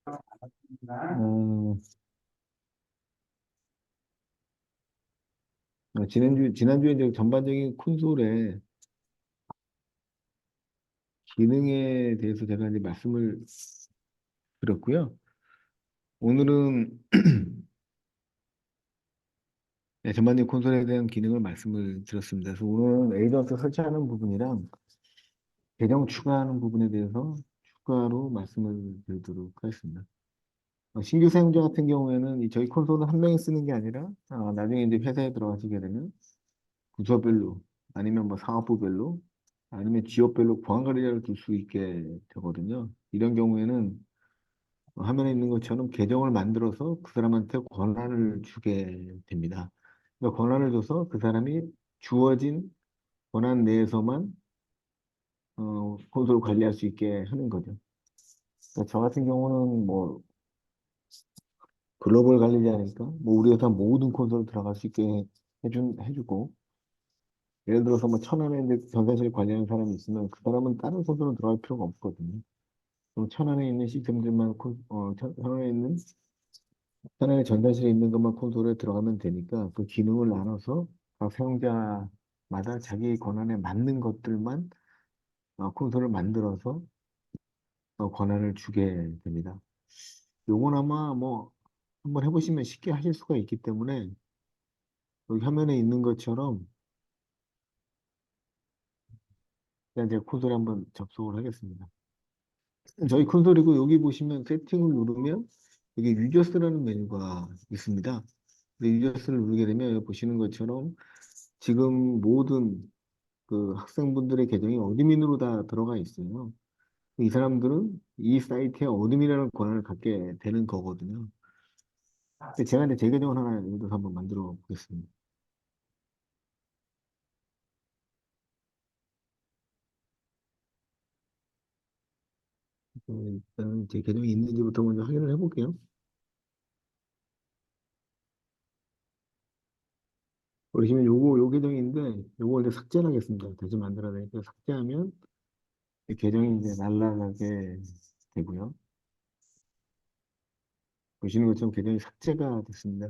어, 지난주에 이제 전반적인 콘솔의 기능에 대해서 제가 이제 말씀을 드렸고요. 오늘은 네, 전반적인 콘솔에 대한 기능을 말씀을 드렸습니다. 그래서 오늘은 에이전트 설치하는 부분이랑 계정 추가하는 부분에 대해서 추가로 말씀을 드리도록 하겠습니다. 신규 사용자 같은 경우에는 저희 콘솔은 한 명이 쓰는 게 아니라 나중에 이제 회사에 들어가시게 되면 부서별로 아니면 뭐 사업부별로 아니면 지역별로 보안관리자를 둘 수 있게 되거든요. 이런 경우에는 화면에 있는 것처럼 계정을 만들어서 그 사람한테 권한을 주게 됩니다. 그러니까 권한을 줘서 그 사람이 주어진 권한 내에서만 콘솔을 관리할 수 있게 하는 거죠. 그러니까 저 같은 경우는 뭐 글로벌 관리자니까 뭐 우리 회사 모든 콘솔 들어갈 수 있게 해주고 예를 들어서 뭐 천안에 이제 전산실 관리하는 사람이 있으면 그 사람은 다른 콘솔은 들어갈 필요가 없거든요. 그럼 천안에 있는 시스템들만 천안에 전산실에 있는 것만 콘솔에 들어가면 되니까 그 기능을 나눠서 각 사용자마다 자기 권한에 맞는 것들만 콘솔을 만들어서 권한을 주게 됩니다. 요건 아마 뭐 한번 해보시면 쉽게 하실 수가 있기 때문에 여기 화면에 있는 것처럼 그냥 제가 콘솔에 한번 접속을 하겠습니다. 저희 콘솔이고 여기 보시면 세팅을 누르면 여기 유저스라는 메뉴가 있습니다. 근데 유저스를 누르게 되면 여기 보시는 것처럼 지금 모든 그 학생분들의 계정이 어드민으로 다 들어가 있어요. 이 사람들은 이 사이트에 어드민이라는 권한을 갖게 되는 거거든요. 근데 제가 이제 제 계정을 하나 예를 들어서 한번 만들어 보겠습니다. 일단 제 계정이 있는지부터 먼저 확인을 해볼게요. 보시면 요 계정인데 요거 이제 삭제를 하겠습니다. 다시 만들어야 되니까 삭제하면 이 계정이 이제 날라가게 되고요. 보시는 것처럼 계정이 삭제가 됐습니다.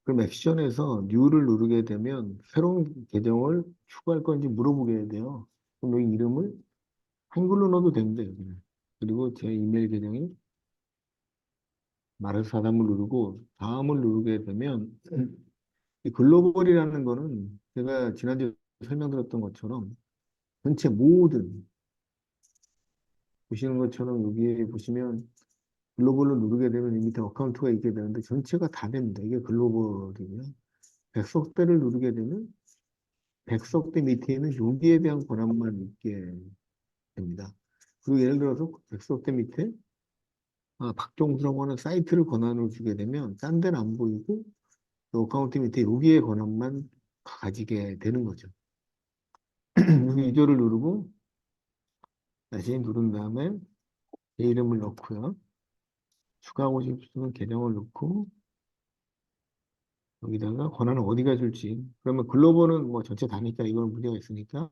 그럼 액션에서 뉴를 누르게 되면 새로운 계정을 추가할 건지 물어보게 돼요. 그럼 여기 이름을 한글로 넣어도 됩니다, 여기는. 그리고 제 이메일 계정이 말해서 사담을 누르고 다음을 누르게 되면 이 글로벌이라는 거는 제가 지난주에 설명드렸던 것처럼 전체 모든 보시는 것처럼 여기 보시면 글로벌로 누르게 되면 이 밑에 어카운트가 있게 되는데 전체가 다 됩니다. 이게 글로벌이고요. 백석대를 누르게 되면 백석대 밑에 있는 여기에 대한 권한만 있게 됩니다. 그리고 예를 들어서 백석대 밑에 박종수라고 하는 사이트를 권한을 주게 되면 딴 데는 안 보이고 그 어카운트 밑에 여기에 권한만 가지게 되는 거죠. 여기 유저를 누르고 다시 누른 다음에 제 이름을 넣고요. 추가하고 싶으면 계정을 넣고 여기다가 권한을 어디가 줄지. 그러면 글로벌은 뭐 전체 다니까 이건 문제가 있으니까.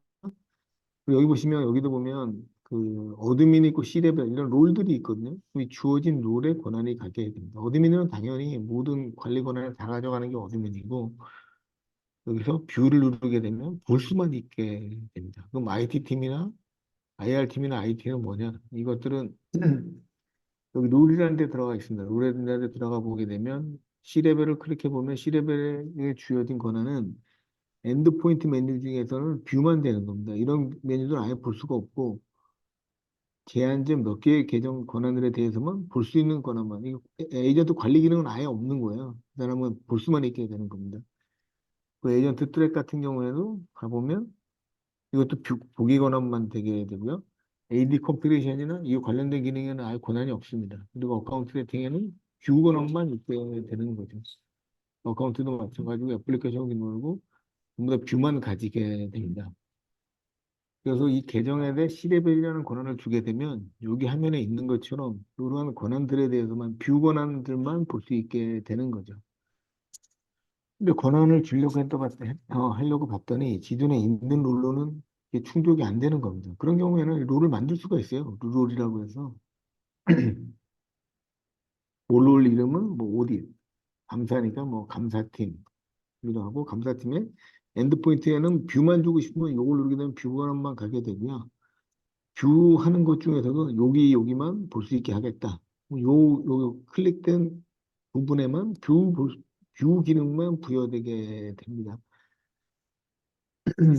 그리고 여기 보시면 여기도 보면 그 어드민 있고 C레벨 이런 롤들이 있거든요. 이 주어진 롤에 권한이 가게 됩니다. 어드민은 당연히 모든 관리 권한을 다 가져가는 게 어드민이고 여기서 뷰를 누르게 되면 볼 수만 있게 됩니다. 그럼 IT팀이나 IR팀이나 IT는 뭐냐? 이것들은 여기 롤이라는 데 들어가 있습니다. 롤이라는 데 들어가 보게 되면 C레벨을 클릭해 보면 C레벨에 주어진 권한은 엔드포인트 메뉴 중에서는 뷰만 되는 겁니다. 이런 메뉴들은 아예 볼 수가 없고 제한된 몇 개의 계정 권한들에 대해서만 볼 수 있는 권한만 이거 에이전트 관리 기능은 아예 없는 거예요. 그 사람은 볼 수만 있게 되는 겁니다. 그 에이전트 트랙 같은 경우에도 가보면 이것도 보기 권한만 되게 되고요. AD 컴피레이션이나 이 관련된 기능에는 아예 권한이 없습니다. 그리고 어카운트 세팅에는 뷰 권한만 있게 되는 거죠. 어카운트도 마찬가지고 애플리케이션 기능이고 전부 다 뷰만 가지게 됩니다. 그래서 이 계정에 대해 C레벨이라는 권한을 주게 되면 여기 화면에 있는 것처럼 이러한 권한들에 대해서만 뷰 권한들만 볼 수 있게 되는 거죠. 근데 권한을 주려고 하려고 봤더니 기존에 있는 룰로는 이게 충족이 안 되는 겁니다. 그런 경우에는 룰을 만들 수가 있어요. 룰이라고 해서 올 이름은 뭐 오디, 감사니까 뭐 감사팀이기도 하고, 감사팀의 엔드포인트에는 뷰만 주고 싶으면 요걸 누르게 되면 뷰만 가게 되고요. 뷰 하는 것 중에서도 여기만 볼 수 있게 하겠다. 요 클릭된 부분에만 뷰 기능만 부여되게 됩니다.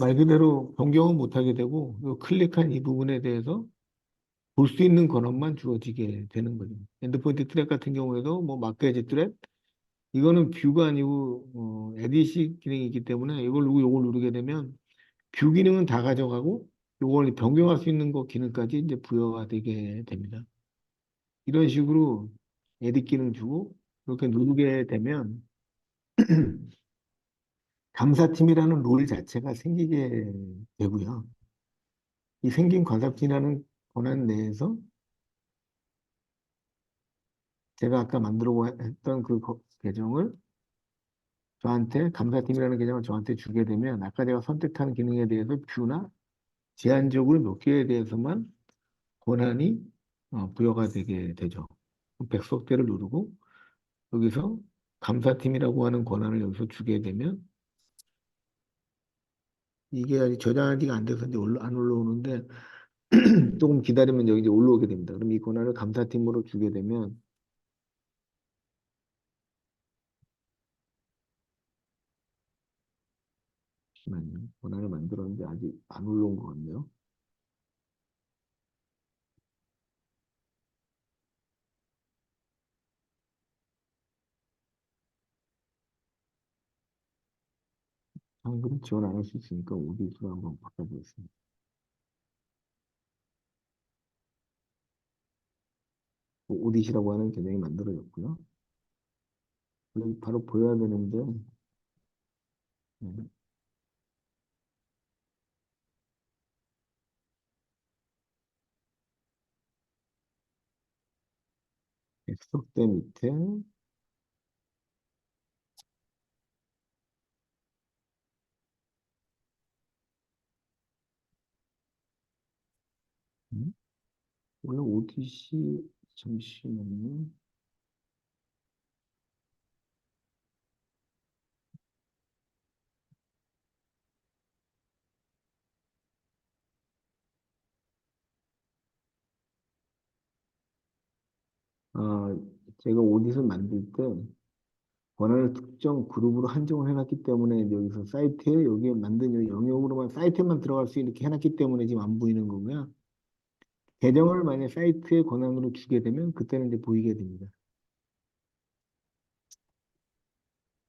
말 그대로 변경은 못하게 되고, 요 클릭한 이 부분에 대해서 볼 수 있는 권한만 주어지게 되는 거죠. 엔드포인트 트랙 같은 경우에도 뭐 마크에지 트랙, 이거는 뷰가 아니고 에디시 기능이기 때문에 이걸 누르고 요걸 누르게 되면 뷰 기능은 다 가져가고 요걸 변경할 수 있는 거 기능까지 이제 부여가 되게 됩니다. 이런 식으로 에디 기능 주고 이렇게 누르게 되면 감사팀이라는 롤 자체가 생기게 되고요. 이 생긴 감사팀이라는 권한 내에서 제가 아까 만들어 했던 그 계정을 저한테 감사팀이라는 계정을 저한테 주게 되면 아까 제가 선택한 기능에 대해서 뷰나 제한적으로 몇 개에 대해서만 권한이 부여가 되게 되죠. 백석대를 누르고 여기서 감사팀이라고 하는 권한을 여기서 주게 되면 이게 아직 저장하기가 안 돼서 이제 안 올라오는데 조금 기다리면 여기 이제 올라오게 됩니다. 그럼 이 권한을 감사팀으로 주게 되면 잠시만요. 권한을 만들었는데 아직 안 올라온 것 같네요. 한글은 지원 안 할 수 있으니까 오디수로 한번 바꿔보겠습니다. 오디시라고 하는 계정이 만들어졌고요. 원래 바로 보여야 되는데 네, 백석대 밑에 음, 원래 오디시 잠시만요. 아, 제가 오디션 만들 때 권한을 특정 그룹으로 한정을 해놨기 때문에 이제 여기서 사이트에 여기에 만든 이 영역으로만 사이트에만 들어갈 수 있게 해놨기 때문에 지금 안 보이는 거고요. 계정을 만약 사이트에 권한으로 주게 되면 그때는 이제 보이게 됩니다.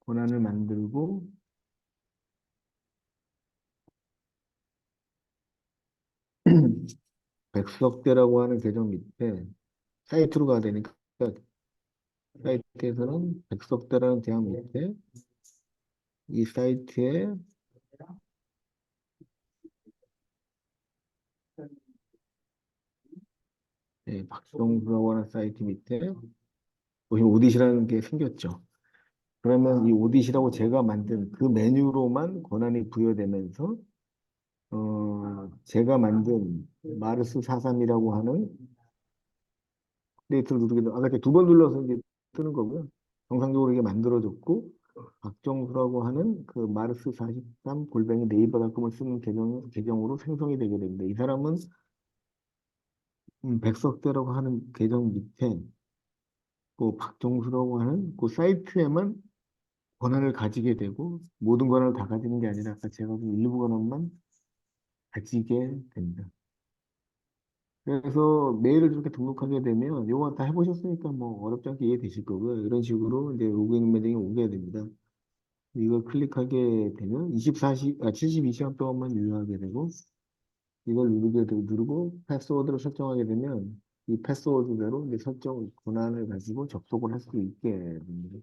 권한을 만들고 백석대라고 하는 계정 밑에 사이트로 가야 되니까 사이트에서는 백석대라는 대학 밑에 이 사이트에 박정수라고 하는 사이트 밑에 보시면 오디시라는 게 생겼죠. 그러면 이 오디시라고 제가 만든 그 메뉴로만 권한이 부여되면서 제가 만든 마르스 43이라고 하는 데이터를 누르게 되면 아까 두 번 눌러서 이제 뜨는 거고요. 정상적으로 이게 만들어졌고 박정수라고 하는 그 마르스 43 골뱅이 네이버닷컴을 쓰는 계정으로 생성이 되게 됩니다. 이 사람은 백석대라고 하는 계정 밑에 그 박정수라고 하는 그 사이트에만 권한을 가지게 되고 모든 권한을 다 가지는 게 아니라 아까 제가 그 일부 권한만 가지게 됩니다. 그래서 메일을 이렇게 등록하게 되면 이거 다 해보셨으니까 뭐 어렵지 않게 이해되실 거고요. 이런 식으로 이제 로그인 매장에 오게 됩니다. 이걸 클릭하게 되면 72시간 동안만 유효하게 되고 이걸 누르고 패스워드를 설정하게 되면 이 패스워드대로 이제 설정 권한을 가지고 접속을 할 수 있게 됩니다.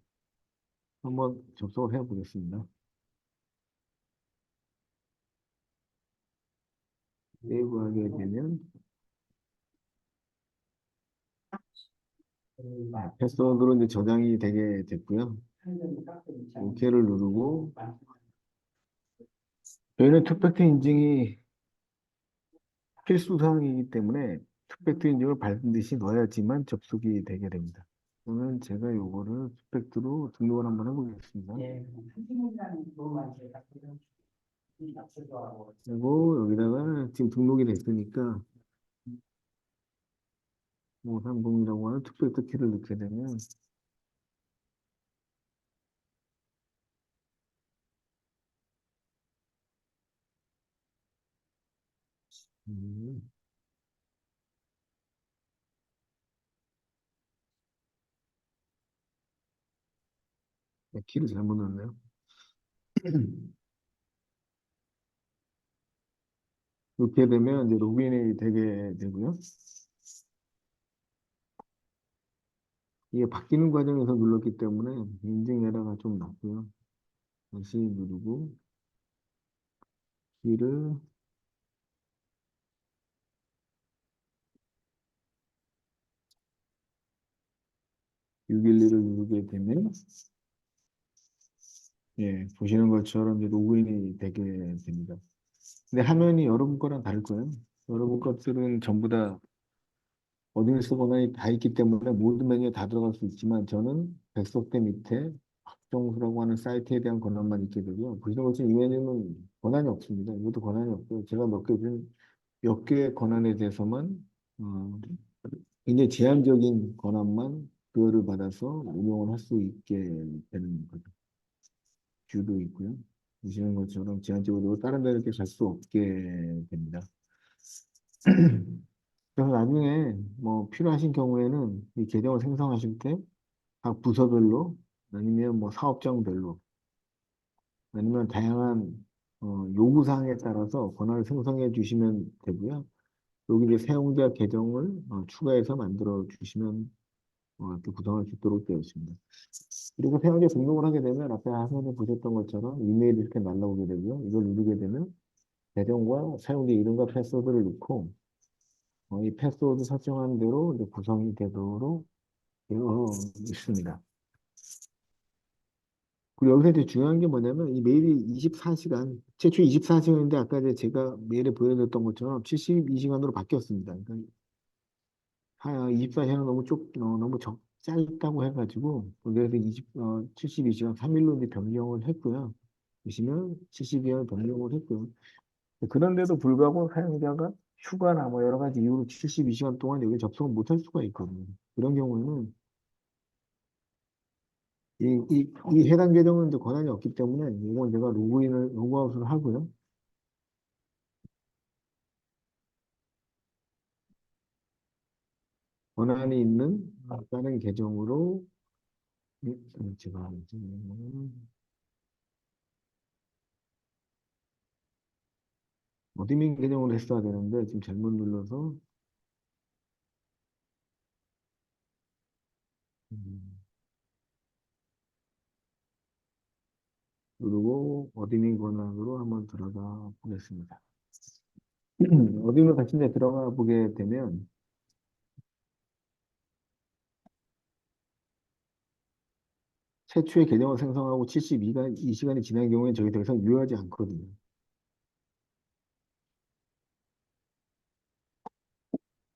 한번 접속을 해 보겠습니다. 세이브하게 되면 패스워드로 이제 저장이 되게 됐고요. OK를 누르고 저희는 투팩트 인증이 필수 사항이기 때문에 투팩트 인증을 반드시 넣어야지만 접속이 되게 됩니다. 그러면 제가 요거를 스펙트로 등록을 한번 해보겠습니다. 그리고 여기다가 지금 등록이 됐으니까 530이라고 하는 스펙트 키를 넣게 되면 음, 키를 잘못 넣었네요. 이렇게 되면 이제 로그인이 되게 되고요. 이게 바뀌는 과정에서 눌렀기 때문에 인증 에러가 좀 났고요. 다시 누르고 키를 612를 누르게 되면 예, 보시는 것처럼 이제 로그인이 되게 됩니다. 근데 화면이 여러분 거랑 다를 거예요. 여러분 것들은 전부 다 어드레스 권한이 다 있기 때문에 모든 메뉴에 다 들어갈 수 있지만 저는 백석대 밑에 박정수라고 하는 사이트에 대한 권한만 있게 되고요. 보시는 것처럼 이 메뉴는 권한이 없습니다. 이것도 권한이 없고요. 제가 몇 개의 권한에 대해서만 어, 굉장히 제한적인 권한만 부여를 받아서 운용을 할 수 있게 되는 거죠. 뷰도 있고요. 보시는 것처럼 제한적으로 다른 데를 이렇게 갈 수 없게 됩니다. 그래서 나중에 뭐 필요하신 경우에는 이 계정을 생성하실 때 각 부서별로 아니면 뭐 사업장별로 아니면 다양한 요구사항에 따라서 권한을 생성해 주시면 되고요. 여기 이제 사용자 계정을 추가해서 만들어 주시면 이렇게 구성할 수 있도록 되어 있습니다. 그리고 사용자 등록을 하게 되면 아까 화면에 보셨던 것처럼 이메일이 이렇게 날라오게 되고요. 이걸 누르게 되면 계정과 사용자 이름과 패스워드를 넣고 이 패스워드 설정한 대로 이제 구성이 되도록 되어 있습니다. 그리고 여기서 이제 중요한 게 뭐냐면 이 메일이 24시간, 최초 24시간인데 아까 이제 제가 메일에 보여줬던 것처럼 72시간으로 바뀌었습니다. 그러니까 24시간 너무 짧다고 해가지고 그래서 72시간 3일로 이제 변경을 했고요. 보시면 72시간 변경을 했고요. 그런데도 불구하고 사용자가 휴가나 뭐 여러 가지 이유로 72시간 동안 여기 접속을 못할 수가 있거든요. 그런 경우에는 이 해당 계정은 이제 권한이 없기 때문에 이건 제가 로그아웃을 하고요. 권한이 있는 다른 계정으로 제가 어드민 계정으로 했어야 되는데 지금 잘못 눌러서 음, 누르고 어드민 권한으로 한번 들어가 보겠습니다. 어드민 같은 데 들어가 보게 되면 최초의 계정을 생성하고 72시간이 지난 경우에 저게 더 이상 유효하지 않거든요.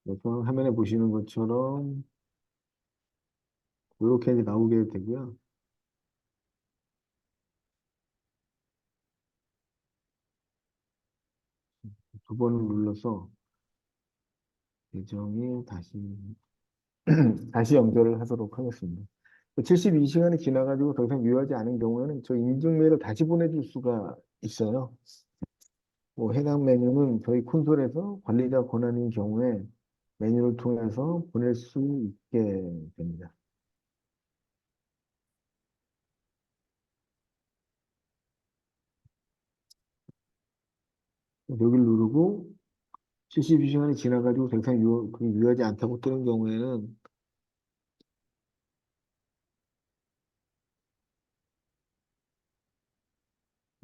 그래서 화면에 보시는 것처럼 이렇게 이제 나오게 되고요. 두 번을 눌러서 계정이 다시 연결을 하도록 하겠습니다. 72시간이 지나가지고 더 이상 유효하지 않은 경우에는 저 인증 메일을 다시 보내줄 수가 있어요. 뭐 해당 메뉴는 저희 콘솔에서 관리자 권한인 경우에 메뉴를 통해서 보낼 수 있게 됩니다. 여기를 누르고 72시간이 지나가지고 더 이상 유효하지 않다고 뜨는 경우에는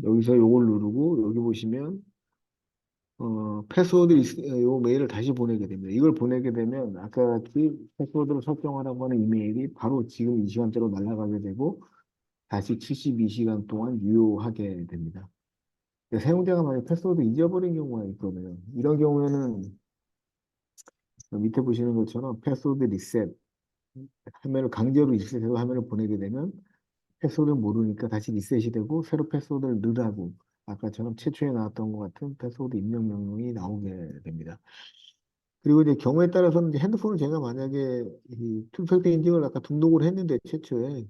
여기서 요걸 누르고 여기 보시면 요 메일을 다시 보내게 됩니다. 이걸 보내게 되면 아까 같이 패스워드를 설정하라고 하는 이메일이 바로 지금 이 시간대로 날아가게 되고 다시 72시간 동안 유효하게 됩니다. 근데 사용자가 만약 패스워드 잊어버린 경우가 있거든요. 이런 경우에는 밑에 보시는 것처럼 패스워드 리셋 화면을 강제로 리셋해서 화면을 보내게 되면 패스워드를 모르니까 다시 리셋이 되고 새로 패스워드를 넣으라고 아까처럼 최초에 나왔던 것 같은 패스워드 입력 명령이 나오게 됩니다. 그리고 이제 경우에 따라서는 이제 핸드폰을 제가 만약에 이 투팩터 인증을 아까 등록을 했는데 최초에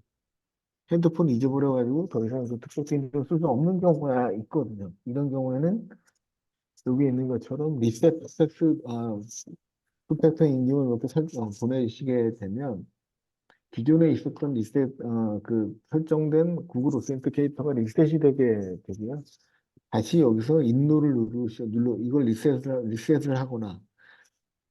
핸드폰을 잊어버려가지고 더 이상 그 투팩터 인증을 쓸 수 없는 경우가 있거든요. 이런 경우에는 여기 있는 것처럼 리셋 투팩터 인증을 이렇게 보내시게 되면 기존에 있었던 리셋 그 설정된 구글 오센티케이터가 리셋이 되게 되고요. 다시 여기서 인로를 눌러 이걸 리셋을 하거나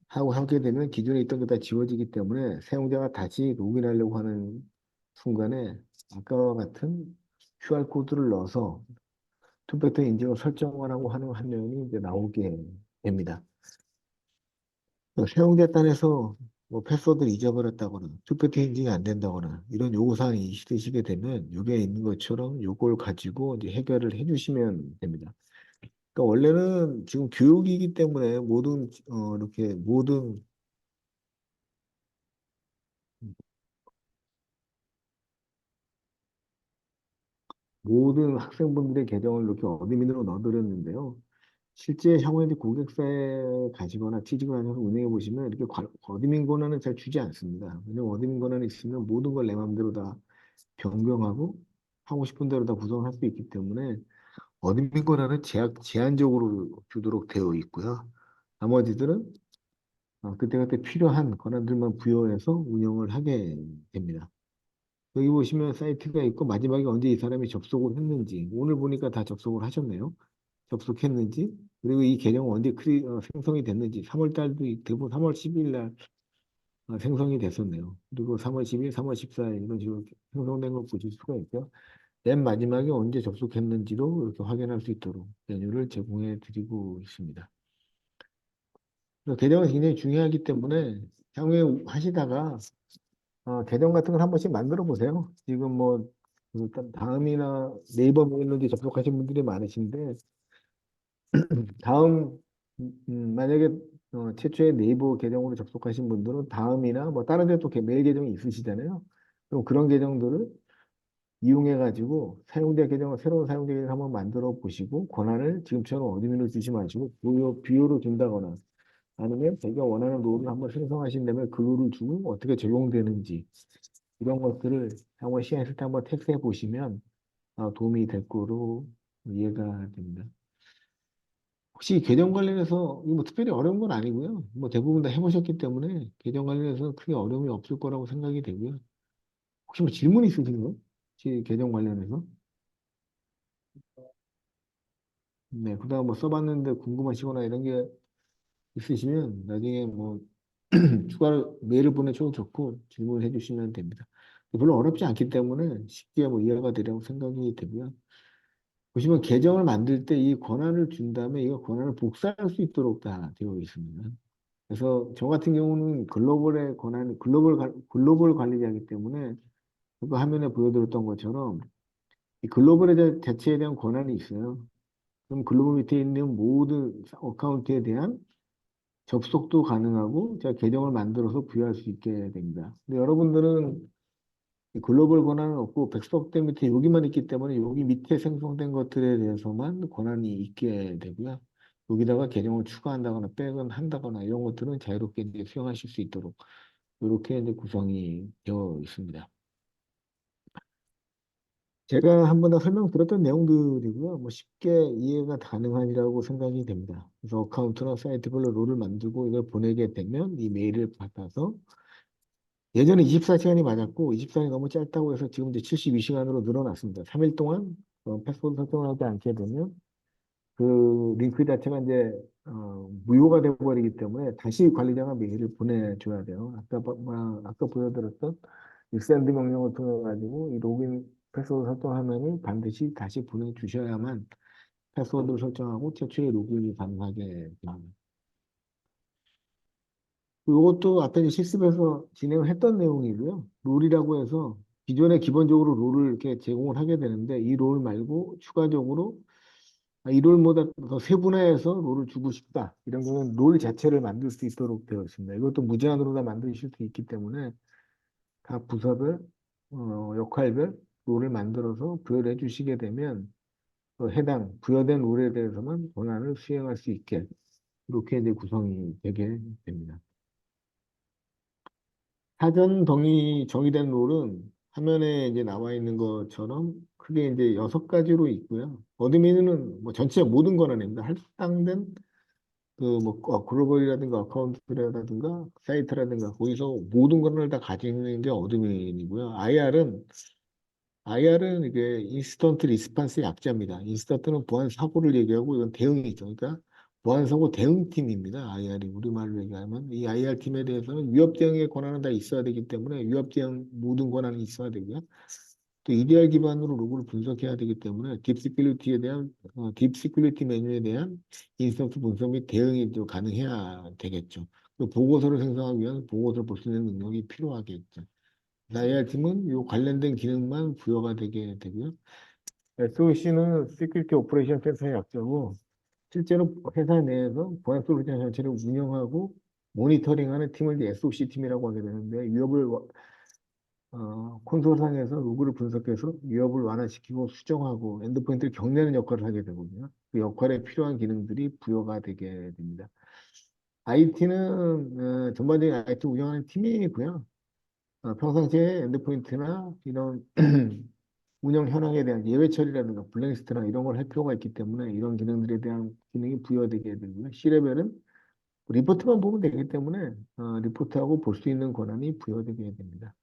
하고 하게 되면 기존에 있던 게 다 지워지기 때문에 사용자가 다시 로그인하려고 하는 순간에 아까와 같은 QR 코드를 넣어서 투팩터 인증을 설정을 하고 하는 화면이 이제 나오게 됩니다. 사용자端에서 뭐 패스워드를 잊어버렸다거나 투팩터 인증이 안 된다거나 이런 요구사항이 있으시게 되면 여기에 있는 것처럼 요걸 가지고 이제 해결을 해주시면 됩니다. 그러니까 원래는 지금 교육이기 때문에 이렇게 모든 학생분들의 계정을 이렇게 어드민으로 넣어드렸는데요. 실제 향후에 이제 고객사에 가시거나 취직을 하셔서 운영해 보시면 이렇게 어드민 권한은 잘 주지 않습니다. 왜냐면 어드민 권한이 있으면 모든 걸 내 마음대로 다 변경하고 하고 싶은 대로 다 구성할 수 있기 때문에 어드민 권한은 제한적으로 주도록 되어 있고요. 나머지들은 그때그때 필요한 권한들만 부여해서 운영을 하게 됩니다. 여기 보시면 사이트가 있고 마지막에 언제 이 사람이 접속을 했는지 오늘 보니까 다 접속을 하셨네요. 접속했는지 그리고 이 계정은 언제 생성이 됐는지 3월 달도 대부분 3월 10일 날 생성이 됐었네요. 그리고 3월 10일, 3월 14일 이런 식으로 생성된 걸 보실 수가 있죠. 맨 마지막에 언제 접속했는지도 이렇게 확인할 수 있도록 메뉴를 제공해 드리고 있습니다. 그래서 계정은 굉장히 중요하기 때문에 향후에 하시다가 계정 같은 걸 한 번씩 만들어 보세요. 지금 뭐 일단 다음이나 네이버 메일로도 접속하신 분들이 많으신데 다음 만약에 최초에 네이버 계정으로 접속하신 분들은 다음이나 뭐 다른 데 또 메일 계정이 있으시잖아요. 그럼 그런 계정들을 이용해 가지고 새로운 사용자 계정을 한번 만들어 보시고 권한을 지금처럼 어드민으로 주지 마시고 뷰어로 준다거나 아니면 자기가 원하는 롤을 한번 생성하신 다음에 그 롤을 주고 어떻게 적용되는지 이런 것들을 한번 시간 있을 때 한번 테스트해 보시면 도움이 될 거로 이해가 됩니다. 혹시 계정 관련해서 이거 뭐 특별히 어려운 건 아니고요. 뭐 대부분 다 해보셨기 때문에 계정 관련해서 크게 어려움이 없을 거라고 생각이 되고요. 혹시 뭐 질문 있으신가요? 혹시 계정 관련해서? 네, 그다음 뭐 써봤는데 궁금하시거나 이런 게 있으시면 나중에 뭐 추가로 메일을 보내줘도 좋고 질문해 주시면 됩니다. 별로 어렵지 않기 때문에 쉽게 뭐 이해가 되리라고 생각이 되고요. 보시면 계정을 만들 때 이 권한을 준 다음에 이 권한을 복사할 수 있도록 다 되어 있습니다. 그래서 저 같은 경우는 글로벌 관리자이기 때문에 그 화면에 보여드렸던 것처럼 이 글로벌 자체에 대한 권한이 있어요. 그럼 글로벌 밑에 있는 모든 어카운트에 대한 접속도 가능하고 제가 계정을 만들어서 부여할 수 있게 됩니다. 근데 여러분들은 이 글로벌 권한은 없고 백석대 밑에 여기만 있기 때문에 여기 밑에 생성된 것들에 대해서만 권한이 있게 되고요. 여기다가 계정을 추가한다거나 한다거나 이런 것들은 자유롭게 이제 수용하실 수 있도록 이렇게 이제 구성이 되어 있습니다. 제가 한 번 더 설명드렸던 내용들이고요. 뭐 쉽게 이해가 가능하리라고 생각이 됩니다. 그래서 어카운트나 사이트별로 롤을 만들고 이걸 보내게 되면 이 메일을 받아서 예전에 24시간이 맞았고 24시간이 너무 짧다고 해서 지금 이제 72시간으로 늘어났습니다. 3일 동안 패스워드 설정을 하지 않게 되면 그 링크 자체가 이제 무효가 되어버리기 때문에 다시 관리자가 메일을 보내줘야 돼요. 아까 보여드렸던 익센드 명령을 통해 가지고 이 로그인 패스워드 설정하면은 반드시 다시 보내주셔야만 패스워드를 설정하고 최초의 로그인이 가능하게 됩니다. 이것도 앞에 이제 실습에서 진행을 했던 내용이고요. 롤이라고 해서 기존에 기본적으로 롤을 이렇게 제공을 하게 되는데 이 롤 말고 추가적으로 이 롤보다 더 세분화해서 롤을 주고 싶다. 이런 거는 롤 자체를 만들 수 있도록 되어 있습니다. 이것도 무제한으로 다 만드실 수 있기 때문에 각 부서별, 역할별 롤을 만들어서 부여를 해주시게 되면 해당 부여된 롤에 대해서만 권한을 수행할 수 있게 이렇게 이제 구성이 되게 됩니다. 사전 정의된 롤은 화면에 이제 나와 있는 것처럼 크게 이제 6가지로 있고요. 어드민은 뭐 전체 모든 권한입니다. 할당된 그 뭐 글로벌이라든가 어카운트라든가 사이트라든가 거기서 모든 권한을 다 가지고 있는 게 어드민이고요. IR은 이게 인스턴트 리스판스의 약자입니다. 인스턴트는 보안 사고를 얘기하고 이건 대응이죠. 그러니까 보안 사고 대응팀입니다. IR이 우리말로 얘기하면 이 IR 팀에 대해서는 위협 대응의 권한은 다 있어야 되기 때문에 위협 대응 모든 권한이 있어야 되고요. 또 EDR 기반으로 로그를 분석해야 되기 때문에 딥 시큐리티 메뉴에 대한 인스턴트 분석 및 대응이 또 가능해야 되겠죠. 그 보고서를 생성하기 위한 보고서를 볼 수 있는 능력이 필요하겠죠. IR팀은 이 관련된 기능만 부여가 되게 되고요. SOC는 Security Operation Center의 약자고 실제로 회사 내에서 보안 솔루션 전체를 운영하고 모니터링하는 팀을 이제 SOC 팀이라고 하게 되는데 콘솔상에서 로그를 분석해서 위협을 완화시키고 수정하고 엔드포인트를 경내는 역할을 하게 되거든요. 그 역할에 필요한 기능들이 부여가 되게 됩니다. IT는 전반적인 IT 운영하는 팀이고요. 평상시에 엔드포인트나 이런 운영 현황에 대한 예외 처리라든가 블랙리스트나 이런 걸 할 필요가 있기 때문에 이런 기능들에 대한 기능이 부여되게 되고요. C레벨은 리포트만 보면 되기 때문에 리포트하고 볼 수 있는 권한이 부여되게 됩니다.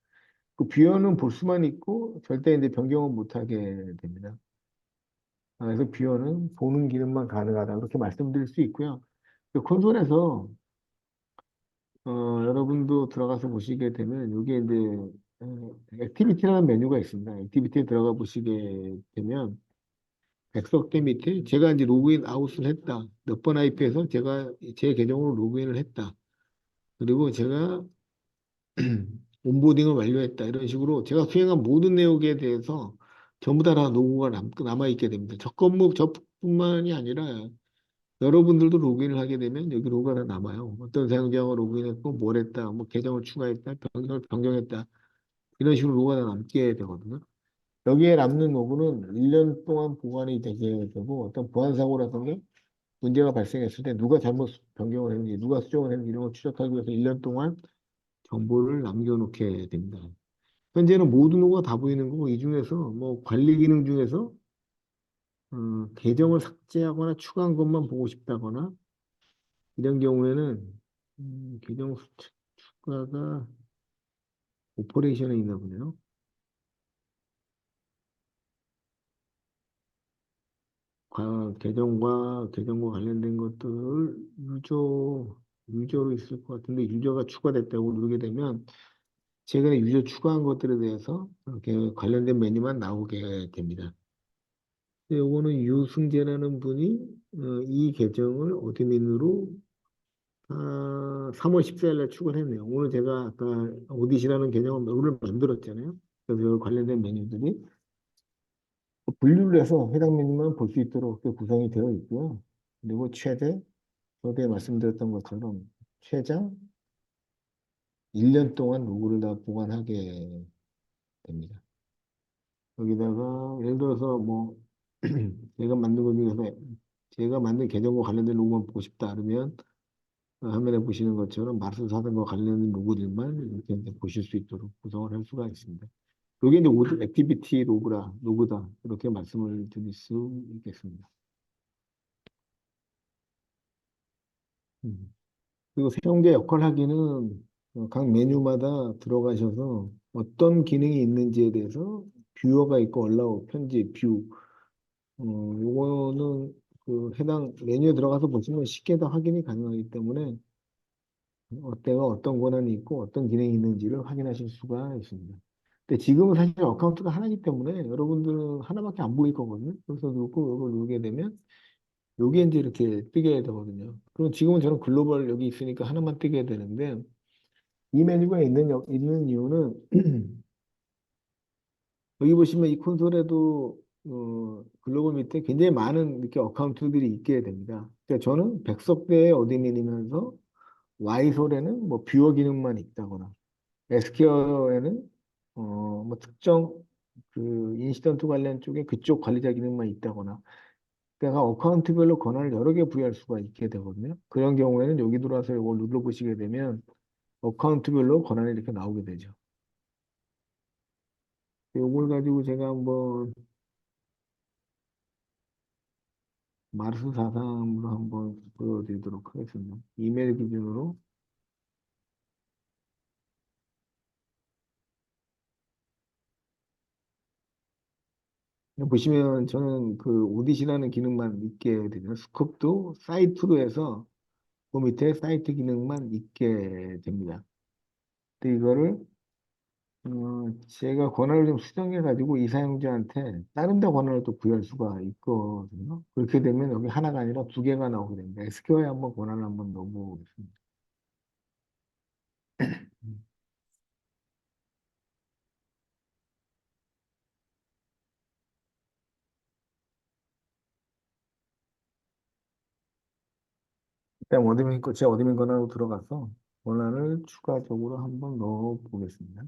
그 뷰어는 볼 수만 있고 절대 이제 변경은 못하게 됩니다. 그래서 뷰어는 보는 기능만 가능하다 그렇게 말씀드릴 수 있고요. 그 콘솔에서 여러분도 들어가서 보시게 되면 이게 이제 액티비티라는 메뉴가 있습니다. 액티비티에 들어가 보시게 되면 백석대 밑에 제가 이제 로그인 아웃을 했다. 몇 번 IP에서 제가 제 계정으로 로그인을 했다. 그리고 제가 온보딩을 완료했다. 이런 식으로 제가 수행한 모든 내용에 대해서 전부 다 로고가 남아있게 됩니다. 저뿐만이 아니라 여러분들도 로그인을 하게 되면 여기 로고가 다 남아요. 어떤 사용자가 로그인했고 뭘 했다, 뭐 계정을 추가했다, 변경했다. 이런 식으로 로고가 다 남게 되거든요. 여기에 남는 로고는 1년 동안 보관이 되게 되고 어떤 보안 사고라든가 문제가 발생했을 때 누가 잘못 변경을 했는지, 누가 수정을 했는지 이런 걸 추적하기 위해서 1년 동안 정보를 남겨놓게 됩니다. 현재는 모든 로고가 다 보이는 거고 이 중에서 뭐 관리 기능 중에서 계정을 삭제하거나 추가한 것만 보고 싶다거나 이런 경우에는 계정 추가가 오퍼레이션에 있나 보네요. 계정과 관련된 것들 유저로 있을 것 같은데 유저가 추가됐다고 누르게 되면 최근에 유저 추가한 것들에 대해서 이렇게 관련된 메뉴만 나오게 됩니다. 요거는 유승재라는 분이 이 계정을 어드민으로 3월 14일 날 출근했네요. 오늘 제가 아까 오디시라는 룰을 만들었잖아요. 그래서 그 관련된 메뉴들이 분류를 해서 해당 메뉴만 볼 수 있도록 이렇게 구성이 되어 있고요. 그리고 저번에 말씀드렸던 것처럼 최장 1년 동안 로그를 다 보관하게 됩니다. 여기다가 예를 들어서 뭐 제가 만든 것 중에서 제가 만든 계정과 관련된 로고만 보고 싶다 그러면 화면에 보시는 것처럼 마르스 사전과 관련된 로고들만 이렇게 이제 보실 수 있도록 구성을 할 수가 있습니다. 이게 이제 모두 액티비티 로그다 이렇게 말씀을 드릴 수 있겠습니다. 음. 그리고 사용자 역할 확인은 각 메뉴마다 들어가셔서 어떤 기능이 있는지에 대해서 뷰어가 있고 얼라우, 편집, 뷰 요거는 그 해당 메뉴에 들어가서 보시면 쉽게 다 확인이 가능하기 때문에 때가 어떤 권한이 있고 어떤 기능이 있는지를 확인하실 수가 있습니다. 근데 지금은 사실 어카운트가 하나이기 때문에 여러분들은 하나밖에 안 보일 거거든요. 그래서 누르고 이걸 누르게 되면 여기에 이제 이렇게 뜨게 되거든요. 그럼 지금은 저는 글로벌 여기 있으니까 하나만 뜨게 되는데 이 메뉴가 있는 이유는 여기 보시면 이 콘솔에도 글로벌 밑에 굉장히 많은 이렇게 어카운트들이 있게 됩니다. 그러니까 저는 백석대의 어드민이면서 와이솔에는 뭐 뷰어 기능만 있다거나 에스퀘어에는 뭐 특정 그 인시던트 관련 쪽에 그쪽 관리자 기능만 있다거나 그러니까 어카운트별로 권한을 여러 개 부여할 수가 있게 되거든요. 그런 경우에는 여기 들어와서 이걸 눌러보시게 되면 어카운트별로 권한이 이렇게 나오게 되죠. 이걸 가지고 제가 한번 마르스 4.3으로 한번 보여드리도록 하겠습니다. 이메일 기준으로 보시면 저는 그 오디시라는 기능만 있게 되죠. 스컵도 사이트로 해서 그 밑에 사이트 기능만 있게 됩니다. 근데 이거를 제가 권한을 좀 수정해 가지고 이 사용자한테 다른 데 권한을 또 부여할 수가 있거든요. 그렇게 되면 여기 하나가 아니라 두 개가 나오게 됩니다. SQL에 한번 권한을 한번 넣어보겠습니다. 일단 제 어드민 권한으로 들어가서 권한을 추가적으로 한번 넣어 보겠습니다.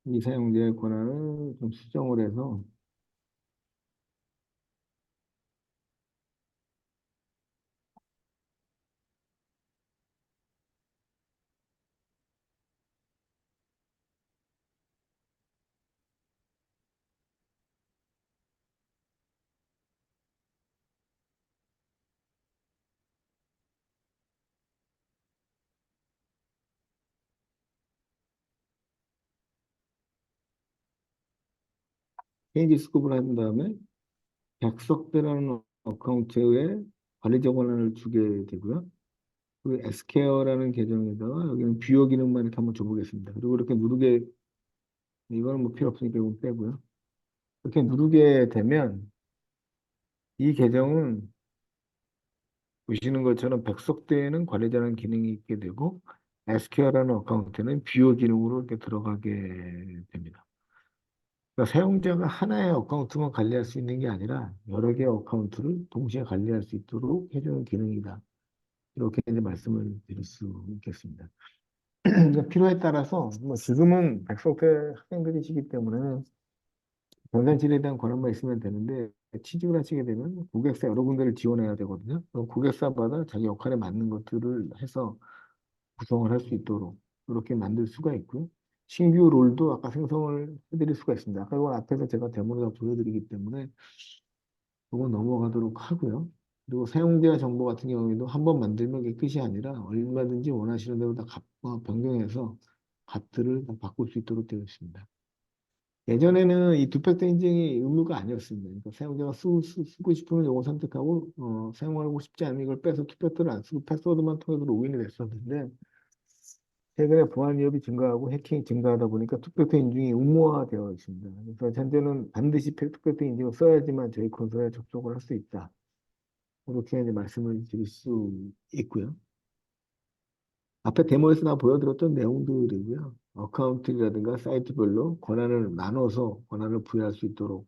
이 사용자의 권한을 좀 수정을 해서 페이지 스급을 한 다음에 백석대라는 어카운트에 관리자 권한을 주게 되고요. 그 S케어라는 계정에다가 여기는 뷰어 기능만 이렇게 한번 줘보겠습니다. 그리고 이렇게 누르게 이거는 뭐 필요 없으니까 이건 빼고요. 이렇게 누르게 되면 이 계정은 보시는 것처럼 백석대에는 관리자라는 기능이 있게 되고 SQL이라는 어카운트는 뷰어 기능으로 이렇게 들어가게 됩니다. 그러니까 사용자가 하나의 어카운트만 관리할 수 있는 게 아니라 여러 개의 어카운트를 동시에 관리할 수 있도록 해주는 기능이다. 이렇게 이제 말씀을 드릴 수 있겠습니다. 그러니까 필요에 따라서 뭐 지금은 백석대 학생들이시기 때문에 변산실에 대한 권한만 있으면 되는데 취직을 하시게 되면 고객사 여러 군데를 지원해야 되거든요. 그럼 고객사마다 자기 역할에 맞는 것들을 해서 구성을 할 수 있도록 이렇게 만들 수가 있고요. 신규 롤도 아까 생성을 해드릴 수가 있습니다. 아까 이건 앞에서 제가 데모로 다 보여드리기 때문에 이건 넘어가도록 하고요. 그리고 사용자 정보 같은 경우에도 한 번 만들면 이게 끝이 아니라 얼마든지 원하시는 대로 다 변경해서 값들을 다 바꿀 수 있도록 되어 있습니다. 예전에는 이 투팩터 인증이 의무가 아니었습니다. 그러니까 사용자가 쓰고 싶으면 이거 선택하고 사용하고 싶지 않으면 이걸 빼서 투팩터를 안 쓰고 패스워드만 통해서 로그인이 됐었는데 최근에 보안 위협이 증가하고 해킹이 증가하다 보니까 투표투 인증이 의무화되어 있습니다. 그래서 현재는 반드시 투표투 인증을 써야지만 저희 콘솔에 접속을 할 수 있다. 이렇게 이제 말씀을 드릴 수 있고요. 앞에 데모에서 나 보여드렸던 내용들이고요. 어카운트라든가 사이트별로 권한을 나눠서 권한을 부여할 수 있도록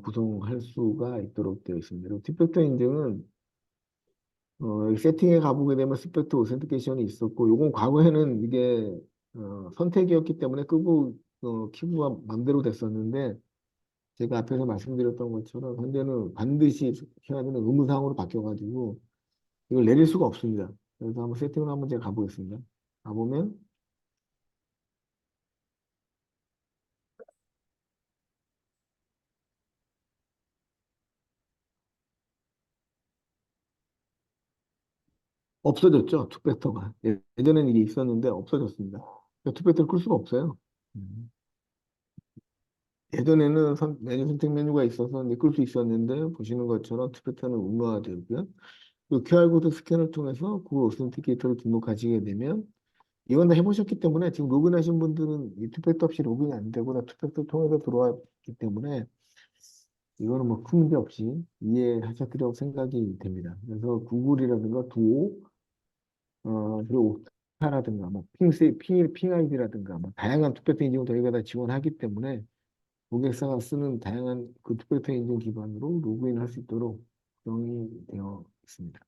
구성할 수가 있도록 되어 있습니다. 그리고 투표투 인증은 여기 세팅에 가보게 되면 스펙트 오센티케이션이 있었고, 요건 과거에는 이게 선택이었기 때문에 끄고 키고가 맘대로 됐었는데, 제가 앞에서 말씀드렸던 것처럼 현재는 반드시 해야 되는 의무사항으로 바뀌어가지고 이걸 내릴 수가 없습니다. 그래서 한번 세팅을 한번 제가 가보겠습니다. 가보면 없어졌죠, 투팩터가. 예전에는 이게 있었는데 없어졌습니다. 투팩터를 끌 수가 없어요. 음. 예전에는 메뉴 선택 메뉴가 있어서 이제 끌 수 있었는데 보시는 것처럼 투표터는 의무화되고요. 그 QR코드 스캔을 통해서 구글 오센티케이터를 등록하시게 되면 이건 다 해보셨기 때문에 지금 로그인하신 분들은 이 투팩터 없이 로그인이 안 되거나 투팩터 통해서 들어왔기 때문에 이거는 뭐 큰 문제 없이 이해하셨리라고 생각이 됩니다. 그래서 구글이라든가 두오, 그리고 옥타라든가 뭐 핑 아이디라든가 뭐 다양한 투표터 인증을 저희가 다 지원하기 때문에 고객사가 쓰는 다양한 그 투팩터 인증 기반으로 로그인을 할 수 있도록 구성이 되어 있습니다.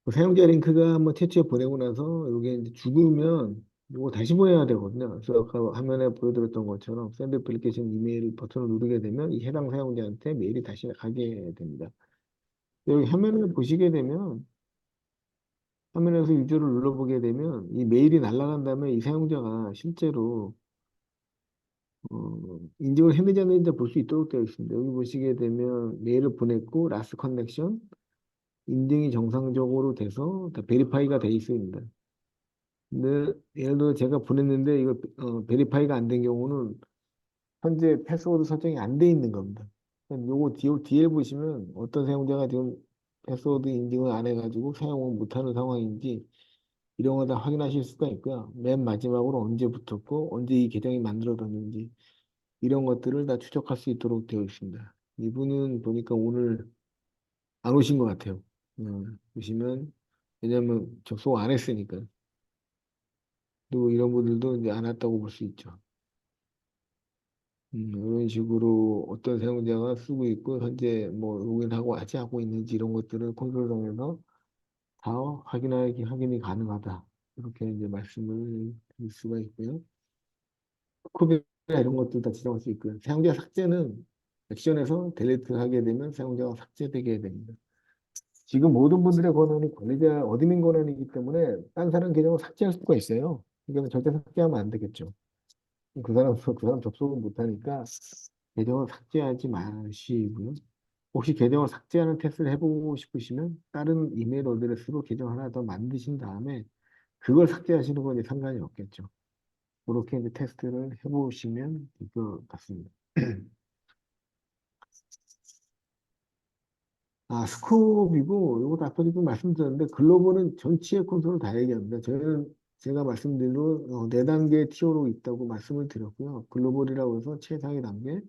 그 사용자 링크가 한번 채취해 보내고 나서 이게 이제 죽으면 이거 다시 보내야 되거든요. 그래서 아까 화면에 보여드렸던 것처럼 샌드 애플리케이션 이메일 버튼을 누르게 되면 이 해당 사용자한테 메일이 다시 가게 됩니다. 여기 화면을 보시게 되면 화면에서 유저를 눌러보게 되면 이 메일이 날아간 다음에 이 사용자가 실제로 인증을 했는지 안 했는지 볼 수 있도록 되어 있습니다. 여기 보시게 되면 메일을 보냈고 라스트 커넥션 인증이 정상적으로 돼서 다 베리파이가 돼 있습니다. 근데 예를 들어 제가 보냈는데 이거 베리파이가 안 된 경우는 현재 패스워드 설정이 안 돼 있는 겁니다. 요거 뒤에 보시면 어떤 사용자가 지금 패스워드 인증을 안 해가지고 사용을 못하는 상황인지 이런 거 다 확인하실 수가 있고요. 맨 마지막으로 언제 붙었고 언제 이 계정이 만들어졌는지 이런 것들을 다 추적할 수 있도록 되어 있습니다. 이분은 보니까 오늘 안 오신 것 같아요. 보시면 왜냐면 접속 안 했으니까. 또 이런 분들도 이제 안 왔다고 볼 수 있죠. 이런 식으로 어떤 사용자가 쓰고 있고 현재 뭐 로그인하고 아직 하고 있는지 이런 것들을 콘솔상에서 다 확인이 가능하다. 이렇게 이제 말씀을 드릴 수가 있고요. 코비나 이런 것들 다 지정할 수 있고요. 사용자 삭제는 액션에서 델리트 하게 되면 사용자가 삭제되게 됩니다. 지금 모든 분들의 권한이 관리자 어드민 권한이기 때문에 딴 사람 계정을 삭제할 수가 있어요. 그러니까 절대 삭제하면 안 되겠죠. 그 사람 접속을 못하니까 계정을 삭제하지 마시고요. 혹시 계정을 삭제하는 테스트를 해보고 싶으시면 다른 이메일 어드레스로 계정 하나 더 만드신 다음에 그걸 삭제하시는 건 이제 상관이 없겠죠. 그렇게 이제 테스트를 해보시면 될 것 같습니다. 아, 스코업이고, 이것도 아까 좀 말씀드렸는데, 글로벌은 전체 콘솔을 다 얘기합니다. 저희는 제가 말씀드린 대로 네 단계 티어로 있다고 말씀을 드렸고요. 글로벌이라고 해서 최상위 단계,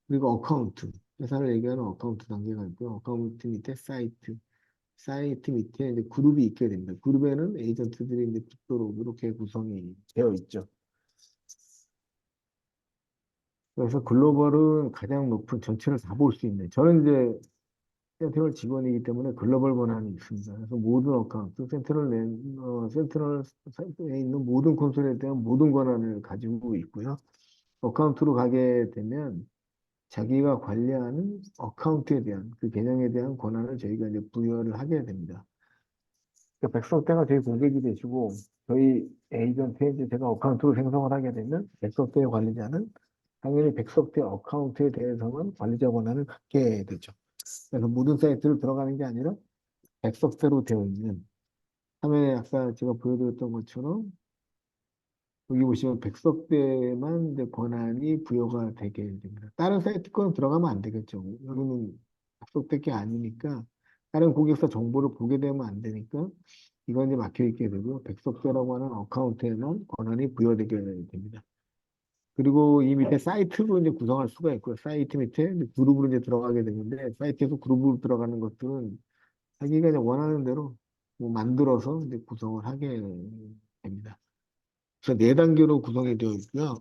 그리고 어카운트, 회사를 얘기하는 어카운트 단계가 있고요. 어카운트 밑에 사이트, 사이트 밑에 이제 그룹이 있게 됩니다. 그룹에는 에이전트들이 이제 붙도록 이렇게 구성이 되어 있죠. 그래서 글로벌은 가장 높은 전체를 다 볼 수 있는. 저는 이제 센트럴 직원이기 때문에 글로벌 권한이 있습니다. 그래서 모든 어카운트, 센트럴에 있는 모든 콘솔에 대한 모든 권한을 가지고 있고요. 어카운트로 가게 되면 자기가 관리하는 어카운트에 대한 그 계정에 대한 권한을 저희가 이제 부여를 하게 됩니다. 그러니까 백석대가 저희 고객이 되시고 저희 에이전트에 이제 제가 어카운트를 생성을 하게 되면 백석대 관리자는 당연히 백석대 어카운트에 대해서만 관리자 권한을 갖게 되죠. 그래서 모든 사이트를 들어가는 게 아니라 백석대로 되어 있는 화면에 아까 제가 보여드렸던 것처럼 여기 보시면 백석대만 이제 권한이 부여가 되게 됩니다. 다른 사이트 건 들어가면 안 되겠죠. 여기는 백석대 게 아니니까 다른 고객사 정보를 보게 되면 안 되니까 이건 이제 막혀 있게 되고 백석대라고 하는 어카운트에만 권한이 부여되게 됩니다. 그리고 이 밑에 사이트로 이제 구성할 수가 있고요. 사이트 밑에 이제 그룹으로 이제 들어가게 되는데 사이트에서 그룹으로 들어가는 것들은 자기가 이제 원하는 대로 뭐 만들어서 이제 구성을 하게 됩니다. 그래서 네 단계로 구성이 되어 있고요.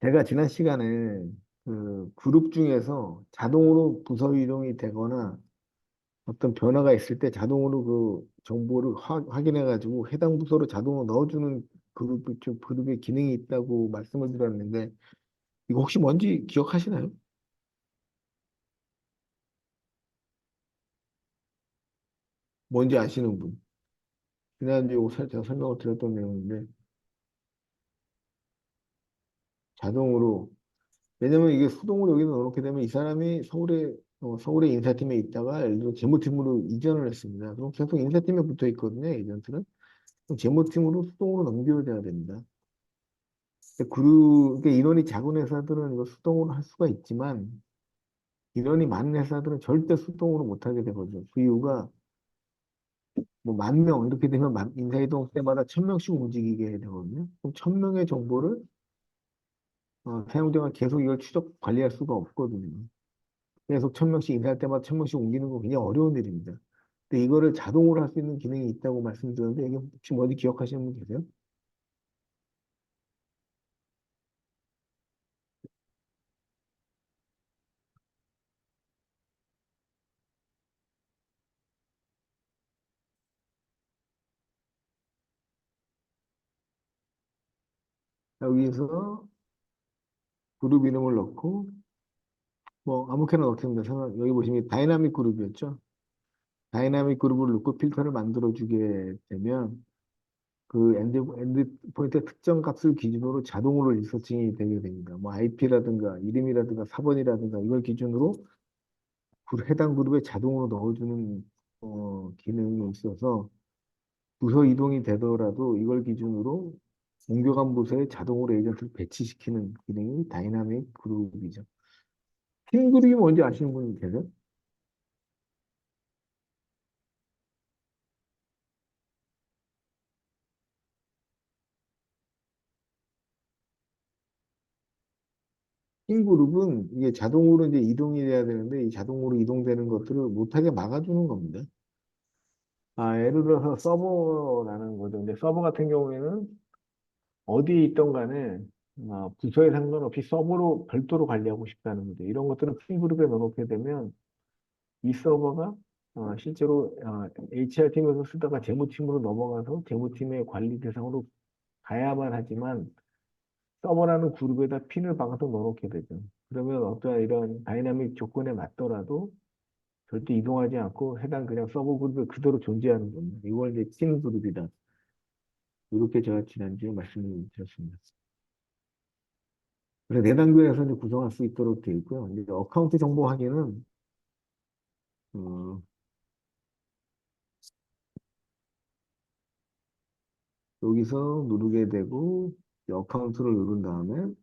제가 지난 시간에 그 그룹 중에서 자동으로 부서 이동이 되거나 어떤 변화가 있을 때 자동으로 그 정보를 확인해가지고 해당 부서로 자동으로 넣어주는 그룹의 기능이 있다고 말씀을 드렸는데 이거 혹시 뭔지 기억하시나요? 뭔지 아시는 분? 지난주에 제가 설명을 드렸던 내용인데 자동으로 왜냐면 이게 수동으로 여기다 넣어놓게 되면 이 사람이 서울의 인사팀에 있다가 예를 들어 재무팀으로 이전을 했습니다. 그럼 계속 인사팀에 붙어 있거든요, 에이전트는. 그럼 재무팀으로 수동으로 넘겨야 됩니다. 그러니까 인원이 작은 회사들은 이거 수동으로 할 수가 있지만 인원이 많은 회사들은 절대 수동으로 못 하게 되거든요. 그 이유가 뭐 10,000명 이렇게 되면 인사이동 때마다 1,000명씩 움직이게 되거든요. 그럼 1,000명의 정보를 사용자가 계속 이걸 추적 관리할 수가 없거든요. 계속 1,000명씩 인사할 때마다 1,000명씩 옮기는 거 굉장히 어려운 일입니다. 근데 이거를 자동으로 할 수 있는 기능이 있다고 말씀드렸는데 이게 혹시 뭔지 기억하시는 분 계세요? 여기서 그룹 이름을 넣고 뭐 아무렇게나 넣겠습니다. 여기 보시면 다이나믹 그룹이었죠. 다이나믹 그룹을 넣고 필터를 만들어 주게 되면 그 엔드 포인트의 특정 값을 기준으로 자동으로 리서칭이 되게 됩니다. 뭐 IP라든가 이름이라든가 사번이라든가 이걸 기준으로 해당 그룹에 자동으로 넣어주는 기능이 있어서 부서 이동이 되더라도 이걸 기준으로 옮겨간 부서에 자동으로 에이전트를 배치시키는 기능이 다이나믹 그룹이죠. 팀 그룹이 뭔지 아시는 분이 계세요? 팀 그룹은 이게 자동으로 이제 이동이 돼야 되는데 이 자동으로 이동되는 것들을 못하게 막아주는 겁니다. 예를 들어서 서버라는 거죠. 근데 서버 같은 경우에는 어디에 있던 간에 부서에 상관없이 서버로 별도로 관리하고 싶다는 거죠. 이런 것들은 팀 그룹에 넣어놓게 되면 이 서버가 실제로 HR팀에서 쓰다가 재무팀으로 넘어가서 재무팀의 관리 대상으로 가야만 하지만 서버라는 그룹에다 핀을 박아서 넣어놓게 되죠. 그러면 어떠한 이런 다이나믹 조건에 맞더라도 절대 이동하지 않고 해당 그냥 서버 그룹에 그대로 존재하는 겁니다. 이걸 이제 팀 그룹이다. 이렇게 제가 지난주에 말씀을 드렸습니다. 그래서 네 단계에서 이제 구성할 수 있도록 되어 있고요. 이제 어카운트 정보 확인은 어, 여기서 누르게 되고 이 어카운트를 누른 다음에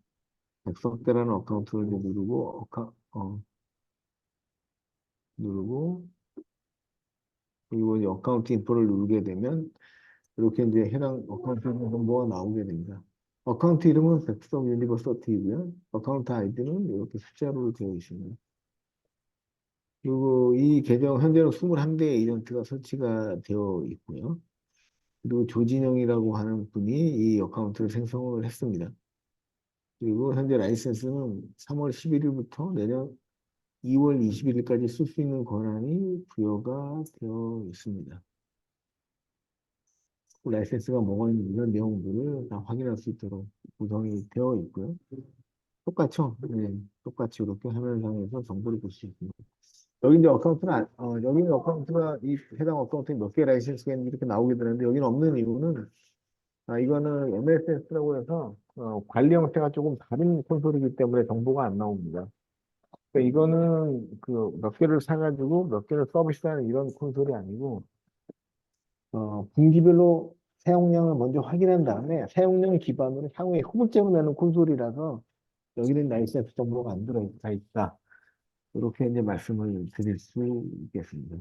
백석대라는 어카운트를 이제 누르고 누르고 그리고 이제 어카운트 인포를 누르게 되면 이렇게 이제 해당 어카운트 정보가 나오게 됩니다. 어카운트 이름은 백석 유니버시티이고요. 어카운트 아이디는 이렇게 숫자로 되어 있습니다. 그리고 이 계정 현재는 21대의 에이전트가 설치가 되어 있고요. 그리고 조진영이라고 하는 분이 이 어카운트를 생성을 했습니다. 그리고 현재 라이센스는 3월 11일부터 내년 2월 21일까지 쓸 수 있는 권한이 부여가 되어 있습니다. 그 라이센스가 뭐가 있는 이런 내용들을 다 확인할 수 있도록 구성이 되어 있고요. 똑같죠? 네, 똑같이 이렇게 화면상에서 정보를 볼 수 있습니다. 여기 이제 어카운트는 여기는 어카운트가 이 해당 어카운트에 몇 개 라이센스가 있는지 이렇게 나오게 되는데 여기는 없는 이유는 이거는 MSS라고 해서 관리 형태가 조금 다른 콘솔이기 때문에 정보가 안 나옵니다. 그러니까 이거는 그 몇 개를 사가지고 몇 개를 서비스하는 이런 콘솔이 아니고 분기별로 사용량을 먼저 확인한 다음에 사용량 기반으로 향후에 후불제로 내는 콘솔이라서 여기는 라이센스 정보가 안 들어가 있다. 이렇게 이제 말씀을 드릴 수 있겠습니다.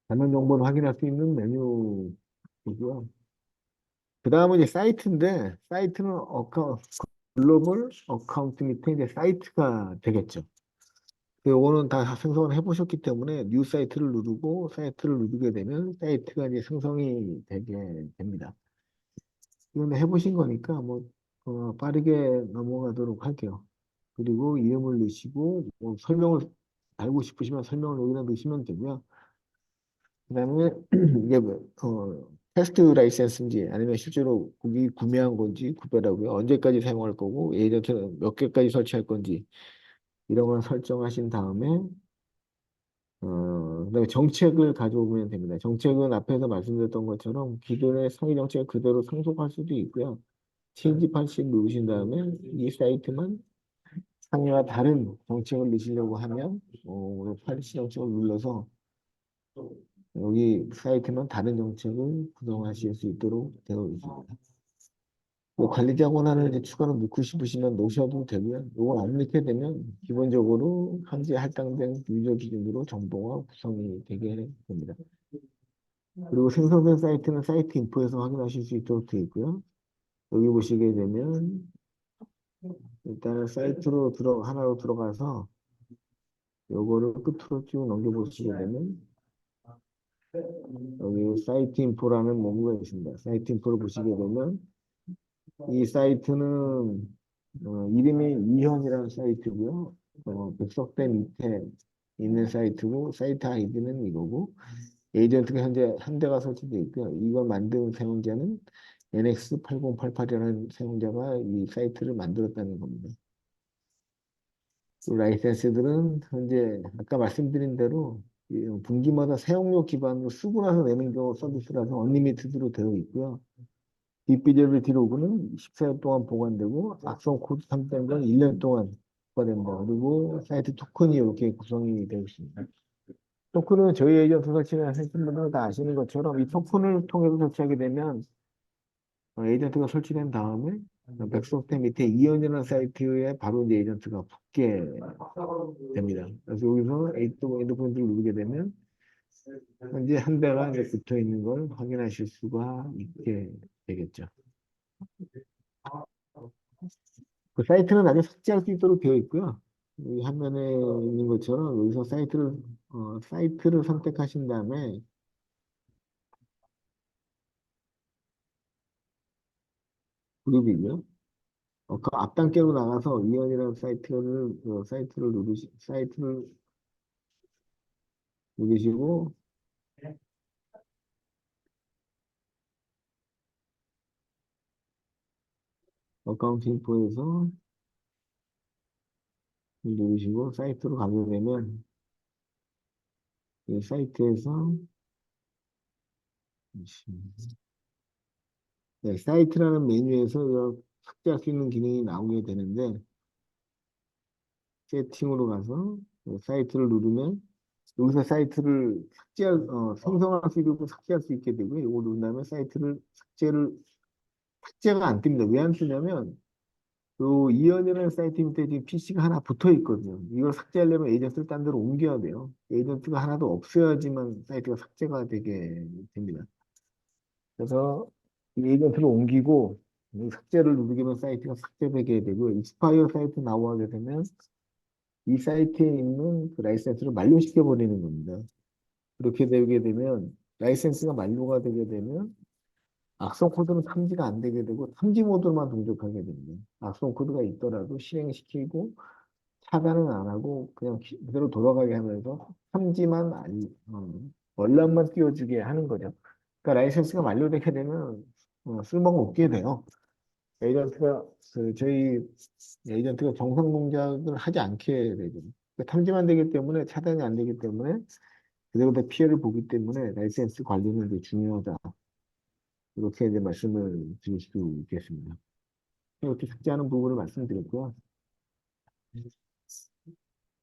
관련 정보를 확인할 수 있는 메뉴이고요. 그 다음은 이제 사이트인데 사이트는 글로벌 어카운트 밑에 이제 사이트가 되겠죠. 요거는 다 생성을 해보셨기 때문에 뉴 사이트를 누르고 사이트를 누르게 되면 사이트가 이제 생성이 되게 됩니다. 이건 해보신 거니까 뭐 빠르게 넘어가도록 할게요. 그리고 이름을 넣으시고 뭐 설명을 달고 싶으시면 설명을 여기다 넣으시면 되고요. 그다음에 이게 테스트 라이센스인지 아니면 실제로 고기 구매한 건지 구별하고요. 언제까지 사용할 거고 에이전트는 몇 개까지 설치할 건지 이런 걸 설정하신 다음에 그다음에 정책을 가져오면 됩니다. 정책은 앞에서 말씀드렸던 것처럼 기존의 상위 정책을 그대로 상속할 수도 있고요. 체인지 80 누르신 다음에 이 사이트만 상위와 다른 정책을 넣으시려고 하면 80 정책을 눌러서 여기 사이트는 다른 정책을 구성하실 수 있도록 되어 있습니다. 뭐 관리자 권한을 이제 추가로 넣고 싶으시면 넣으셔도 되고요. 이걸 안 넣게 되면 기본적으로 현재 할당된 유저 기준으로 정보가 구성이 되게 됩니다. 그리고 생성된 사이트는 사이트 인포에서 확인하실 수 있도록 되어 있고요. 여기 보시게 되면 일단은 사이트로 하나로 들어가서 요거를 끝으로 쭉 넘겨보시게 되면 여기 사이트 인포라는 메뉴가 있습니다. 사이트 인포를 보시게 되면 이 사이트는 이름이 이현이라는 사이트고요. 백석대 밑에 있는 사이트고 사이트 아이디는 이거고 에이전트가 현재 한 대가 설치되어 있고요. 이걸 만든 사용자는 NX8088이라는 사용자가 이 사이트를 만들었다는 겁니다. 그 라이센스들은 현재 아까 말씀드린 대로 이 분기마다 사용료 기반으로 쓰고 나서 내는 경우 서비스라서 언리미티드로 되어 있고요. 빅비저를 오고는 14일 동안 보관되고 악성 코드 탐지된 건 1년 동안 부과됩니다. 그리고 사이트 토큰이 이렇게 구성이 되어 있습니다. 토큰은 저희 에이전트 설치를 하신 분들은 다 아시는 것처럼 이 토큰을 통해서 설치하게 되면 에이전트가 설치된 다음에 백소프트 밑에 이연이라는 사이트에 바로 이제 에이전트가 붙게 됩니다. 그래서 여기서 엔드포인트를 누르게 되면 현재 한 대가 이제 붙어 있는 걸 확인하실 수가 있게 되겠죠. 그 사이트는 나중에 삭제할 수 있도록 되어 있고요. 이 화면에 있는 것처럼 여기서 사이트를 선택하신 다음에 그룹이고요. 그 앞단계로 나가서 이연이라는 사이트를 누르시고 어카운트 인포에서 누르시고 사이트로 가게 되면 이 사이트에서 네, 사이트라는 메뉴에서 삭제할 수 있는 기능이 나오게 되는데 세팅으로 가서 사이트를 누르면 여기서 사이트를 생성할 수 있고 삭제할 수 있게 되고요. 이거 누른 다음에 삭제가 안 뜹니다. 왜 안 뜨냐면 요 이연이라는 사이트 밑에 지금 PC가 하나 붙어 있거든요. 이걸 삭제하려면 에이전트를 딴 데로 옮겨야 돼요. 에이전트가 하나도 없어야지만 사이트가 삭제가 되게 됩니다. 그래서 이 에이전트를 옮기고 이 삭제를 누르게 되면 사이트가 삭제되게 되고 익스파이어 사이트 나오게 되면 이 사이트에 있는 그 라이센스를 만료시켜 버리는 겁니다. 그렇게 되게 되면 라이센스가 만료가 되게 되면 악성 코드는 탐지가 안 되게 되고 탐지 모드만 동작하게 됩니다. 악성 코드가 있더라도 실행시키고 차단은 안 하고 그냥 그대로 돌아가게 하면서 월남만 띄워주게 하는 거죠. 그러니까 라이센스가 만료되게 되면 쓸모가 없게 돼요. 에이전트가 저희 에이전트가 정상 동작을 하지 않게 되죠. 그러니까 탐지만 되기 때문에 차단이 안 되기 때문에 그대로 다 피해를 보기 때문에 라이센스 관리는 이제 중요하다. 이렇게 이제 말씀을 드릴 수 있겠습니다. 이렇게 삭제하는 부분을 말씀드렸고요.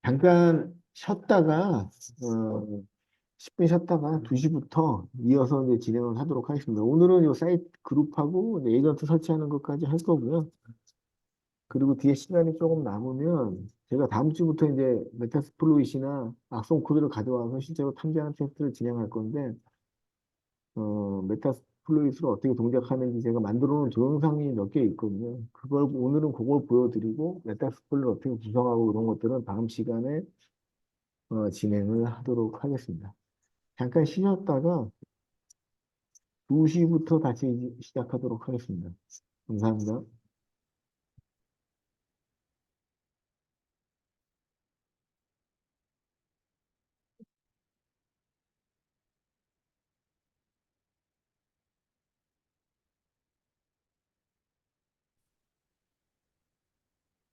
잠깐 쉬었다가 10분 쉬었다가 2시부터 이어서 이제 진행을 하도록 하겠습니다. 오늘은 이 사이트 그룹하고 이제 에이전트 설치하는 것까지 할 거고요. 그리고 뒤에 시간이 조금 남으면 제가 다음 주부터 이제 메타스플로이시나 악성 코드를 가져와서 실제로 탐지하는 테스트를 진행할 건데 메타스플로이트를 어떻게 동작하는지 제가 만들어 놓은 동영상이 몇 개 있거든요. 오늘은 그걸 보여드리고 메타스플로이를 어떻게 구성하고 이런 것들은 다음 시간에 진행을 하도록 하겠습니다. 잠깐 쉬셨다가 2시부터 다시 시작하도록 하겠습니다. 감사합니다.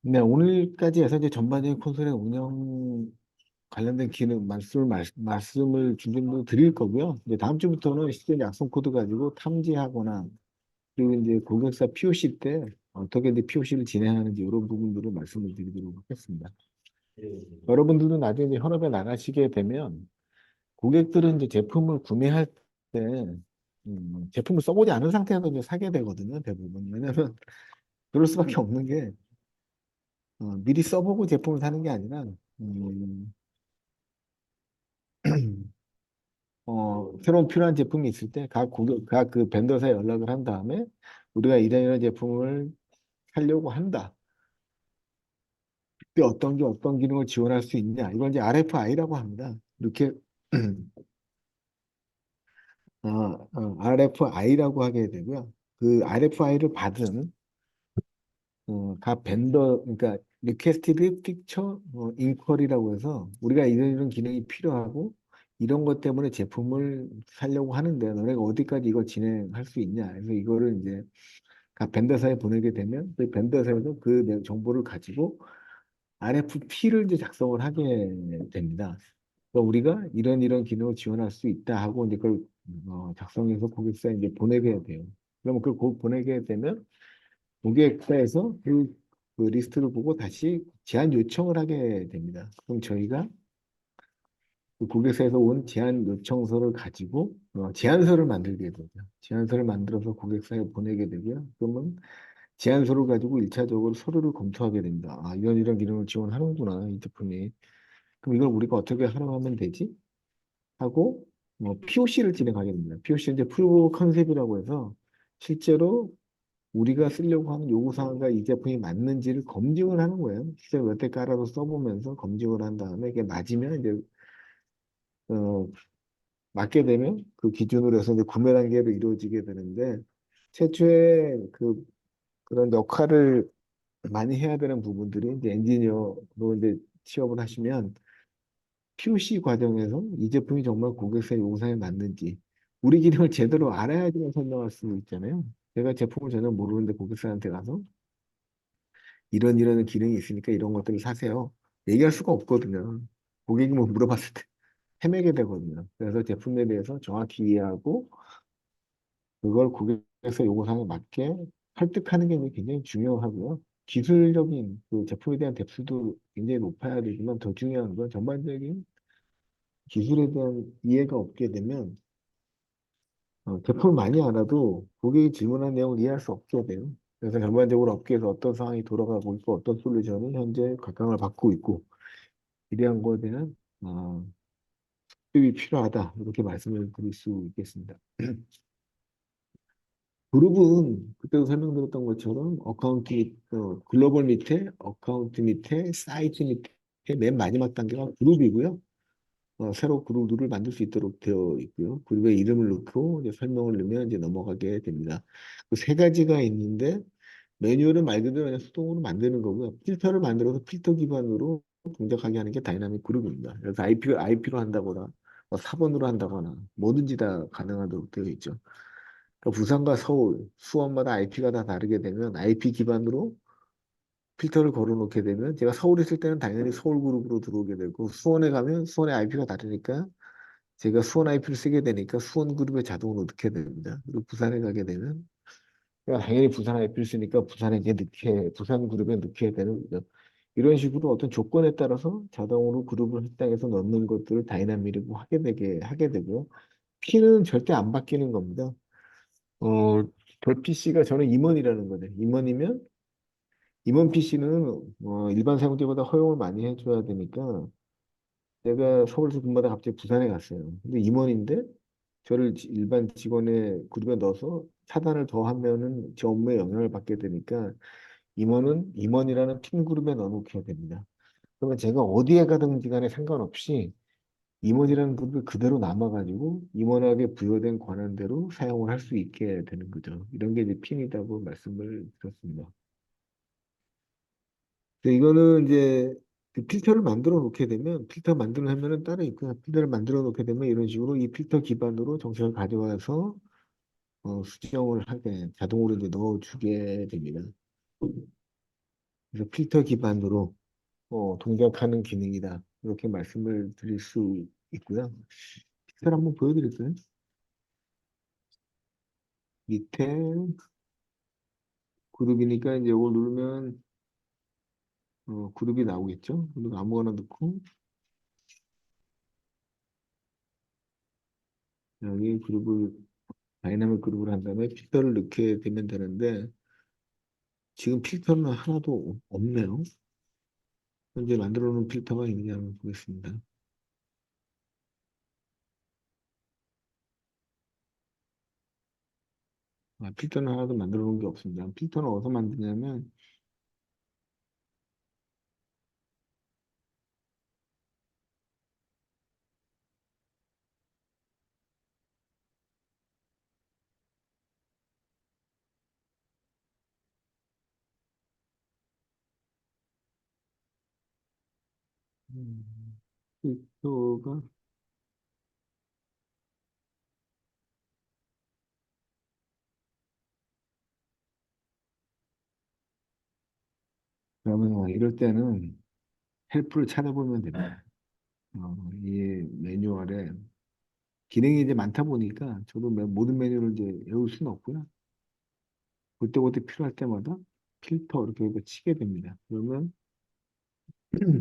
네, 오늘까지 해서 이제 전반적인 콘솔의 운영 관련된 말씀을 중점으로 드릴 거고요. 이제 다음 주부터는 실제 약속 코드 가지고 탐지하거나 그리고 이제 고객사 POC 때 어떻게 이제 POC를 진행하는지 이런 부분들을 말씀을 드리도록 하겠습니다. 여러분들도 나중에 이제 현업에 나가시게 되면 고객들은 이제 제품을 구매할 때 제품을 써보지 않은 상태에서 이제 사게 되거든요, 대부분. 왜냐하면 그럴 수밖에 없는 게 미리 써보고 제품을 사는 게 아니라 새로운 필요한 제품이 있을 때 각 그 벤더사에 연락을 한 다음에 우리가 이런 제품을 사려고 한다. 그때 어떤 기능을 지원할 수 있냐. 이걸 이제 RFI라고 합니다. 이렇게 RFI라고 하게 되고요. 그 RFI를 받은 각 벤더, 그러니까 리퀘스티드 픽처 인퀄이라고 해서 우리가 이런 기능이 필요하고 이런 것 때문에 제품을 살려고 하는데 너네가 어디까지 이걸 진행할 수 있냐. 그래서 이거를 이제 각 벤더사에 보내게 되면 그 벤더사에서 그 정보를 가지고 RFP를 이제 작성을 하게 됩니다. 그러니까 우리가 이런 기능을 지원할 수 있다 하고 이제 그걸 작성해서 고객사에 이제 보내게 돼요. 그러면 그걸 보내게 되면 고객사에서 그 리스트를 보고 다시 제안 요청을 하게 됩니다. 그럼 저희가 그 고객사에서 온 제안 요청서를 가지고 제안서를 만들게 되죠. 제안서를 만들어서 고객사에 보내게 되고요. 그러면 제안서를 가지고 일차적으로 서류를 검토하게 됩니다. 아, 이런 기능을 지원하는구나, 이 제품이. 그럼 이걸 우리가 어떻게 활용하면 되지? 하고 POC를 진행하게 됩니다. POC는 이제 프로브 컨셉이라고 해서 실제로 우리가 쓰려고 하는 요구사항과 이 제품이 맞는지를 검증을 하는 거예요. 실제로 몇 대 깔아서 써보면서 검증을 한 다음에 이게 맞으면 이제 어, 맞게 되면 그 기준으로 해서 이제 구매 단계로 이루어지게 되는데 최초에 그런 역할을 많이 해야 되는 부분들이 이제 엔지니어로 이제 취업을 하시면 POC 과정에서 이 제품이 정말 고객사의 요구사항에 맞는지 우리 기능을 제대로 알아야지만 설명할 수 있잖아요. 제가 제품을 전혀 모르는데 고객사한테 가서 이런 기능이 있으니까 이런 것들을 사세요. 얘기할 수가 없거든요. 고객이 뭐 물어봤을 때 헤매게 되거든요. 그래서 제품에 대해서 정확히 이해하고 그걸 고객사 요구사항에 맞게 설득하는 게 굉장히 중요하고요. 기술적인 그 제품에 대한 뎁스도 굉장히 높아야 되지만 더 중요한 건 전반적인 기술에 대한 이해가 없게 되면 제품을 많이 알아도 고객이 질문한 내용을 이해할 수 없게 돼요. 그래서 전반적으로 업계에서 어떤 상황이 돌아가고 있고 어떤 솔루션이 현재 각광을 받고 있고 이러한 거에 대한 수입이 필요하다. 이렇게 말씀을 드릴 수 있겠습니다. 그룹은 그때도 설명드렸던 것처럼 글로벌 밑에 어카운트 밑에 사이트 밑에 맨 마지막 단계가 그룹이고요. 새로 그룹을 만들 수 있도록 되어 있고요. 그룹에 이름을 넣고 이제 설명을 넣으면 이제 넘어가게 됩니다. 그 세 가지가 있는데 매뉴얼은 말 그대로 그냥 수동으로 만드는 거고요. 필터를 만들어서 필터 기반으로 동작하게 하는 게 다이나믹 그룹입니다. 그래서 IP로 한다거나 4번으로 한다거나 뭐든지 다 가능하도록 되어 있죠. 그러니까 부산과 서울, 수원마다 IP가 다 다르게 되면 IP 기반으로 필터를 걸어놓게 되면 제가 서울에 있을 때는 당연히 서울 그룹으로 들어오게 되고 수원에 가면 수원의 IP가 다르니까 제가 수원 IP를 쓰게 되니까 수원 그룹에 자동으로 넣게 됩니다. 그리고 부산에 가게 되면 제가 당연히 부산 IP를 쓰니까 부산에 이제 부산 그룹에 넣게 되는 거죠. 이런 식으로 어떤 조건에 따라서 자동으로 그룹을 할당해서 넣는 것들을 다이나믹으로 하게 되고요. 키는 절대 안 바뀌는 겁니다. 별 PC가 저는 임원이라는 거죠. 임원 PC는 일반 사용자보다 허용을 많이 해줘야 되니까 내가 서울에서 근무하다 갑자기 부산에 갔어요. 근데 임원인데 저를 일반 직원의 그룹에 넣어서 차단을 더 하면은 제 업무에 영향을 받게 되니까 임원은 임원이라는 핀 그룹에 넣어놓게 됩니다. 그러면 제가 어디에 가든지 간에 상관없이 임원이라는 그룹이 그대로 남아가지고 임원에게 부여된 권한대로 사용을 할 수 있게 되는 거죠. 이런 게 이제 핀이라고 말씀을 드렸습니다. 근데 이거는 이제 그 필터를 만들어 놓게 되면 필터 만들려면은 따로 있고 필터를 만들어 놓게 되면 이런 식으로 이 필터 기반으로 정책을 가져와서 수정을 하게 자동으로 이제 넣어주게 됩니다. 그래서 필터 기반으로 동작하는 기능이다. 이렇게 말씀을 드릴 수 있고요. 필터를 한번 보여드릴까요? 밑에 그룹이니까 이제 이걸 누르면 그룹이 나오겠죠? 그리고 아무거나 넣고 여기 그룹을 다이나믹 그룹을 한 다음에 필터를 넣게 되면 되는데 지금 필터는 하나도 없네요. 현재 만들어 놓은 필터가 있느냐 한번 보겠습니다. 필터는 하나도 만들어 놓은 게 없습니다. 필터는 어디서 만드냐면 음, 필터가 그러면 이럴 때는 헬프를 찾아보면 됩니다. 이 매뉴얼에 기능이 이제 많다 보니까 저도 모든 매뉴얼을 이제 외울 수는 없고요. 그때그때 필요할 때마다 필터 이렇게 해서 치게 됩니다. 그러면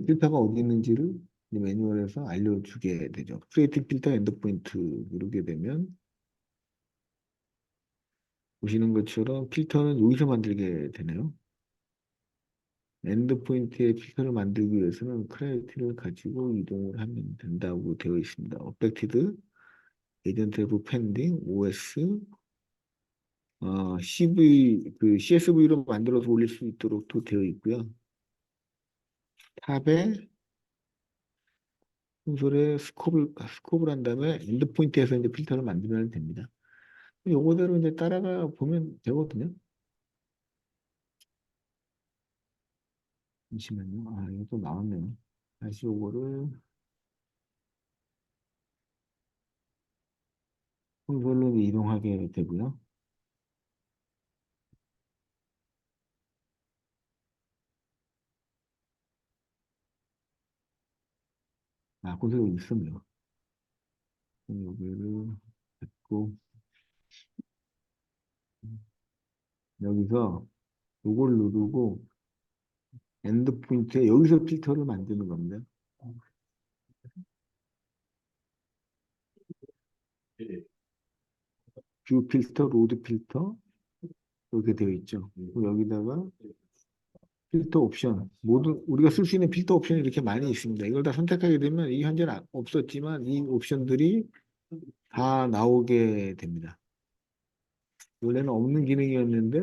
필터가 어디 있는지를 이 매뉴얼에서 알려주게 되죠. 크리에이티브 필터 엔드포인트 누르게 되면 보시는 것처럼 필터는 여기서 만들게 되네요. 엔드포인트의 필터를 만들기 위해서는 크리에이티브를 가지고 이동을 하면 된다고 되어 있습니다. 어펙티드, 에이전트 오브 펜딩, OS, CSV로 만들어서 올릴 수 있도록도 되어 있고요. 탑에 순서에 스코프를 한 다음에 엔드포인트에서 이제 필터를 만들면 됩니다. 요거대로 이제 따라가 보면 되거든요. 잠시만요. 이거 또 나왔네요. 다시 요거를 콘솔로 이동하게 되고요. 콘솔이 있었네요. 그럼 여기를 됐고, 여기서 요걸 누르고 엔드포인트에 여기서 필터를 만드는 겁니다. 뷰 필터, 로드 필터 이렇게 되어 있죠. 그리고 여기다가 필터 옵션, 모든 우리가 쓸 수 있는 필터 옵션이 이렇게 많이 있습니다. 이걸 다 선택하게 되면 이 현재는 없었지만 이 옵션들이 다 나오게 됩니다. 원래는 없는 기능이었는데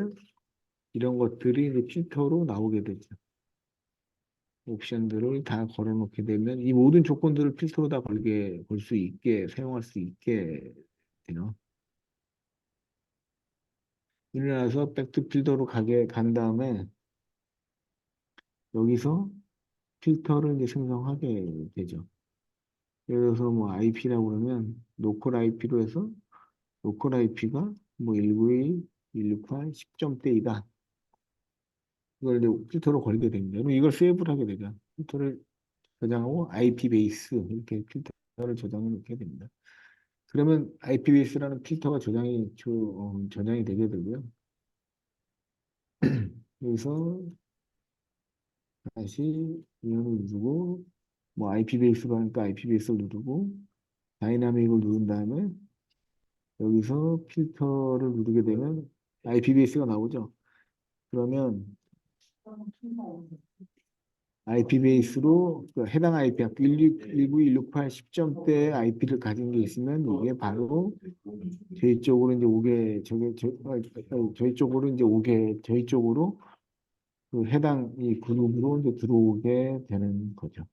이런 것들이 이제 필터로 나오게 되죠. 옵션들을 다 걸어놓게 되면 이 모든 조건들을 필터로 다 걸 수 있게 사용할 수 있게 돼요. 일어나서 백투 필터로 간 다음에 여기서 필터를 이제 생성하게 되죠. 예를 들어서 뭐 IP라고 그러면 로컬 IP로 해서 로컬 IP가 뭐 192, 168, 10점대이다. 이걸 이제 필터로 걸게 됩니다. 그럼 이걸 세이브를 하게 되죠. 필터를 저장하고 IP 베이스 이렇게 필터를 저장해 놓게 됩니다. 그러면 IP 베이스라는 필터가 저장이 되게 되고요. 여기서 다시 이걸 누르고 뭐 IP 베이스로 하니까 IP 베이스를 누르고 다이나믹을 누른 다음에 여기서 필터를 누르게 되면 IPBS가 나오죠. 그러면 IPBS로 해당 IP, 19168 10점대 IP를 가진 게 있으면 이게 바로 저희 쪽으로 이제 오게, 저희 쪽으로 이제 오게, 저희 쪽으로 그 해당 이 그룹으로 이제 들어오게 되는 거죠.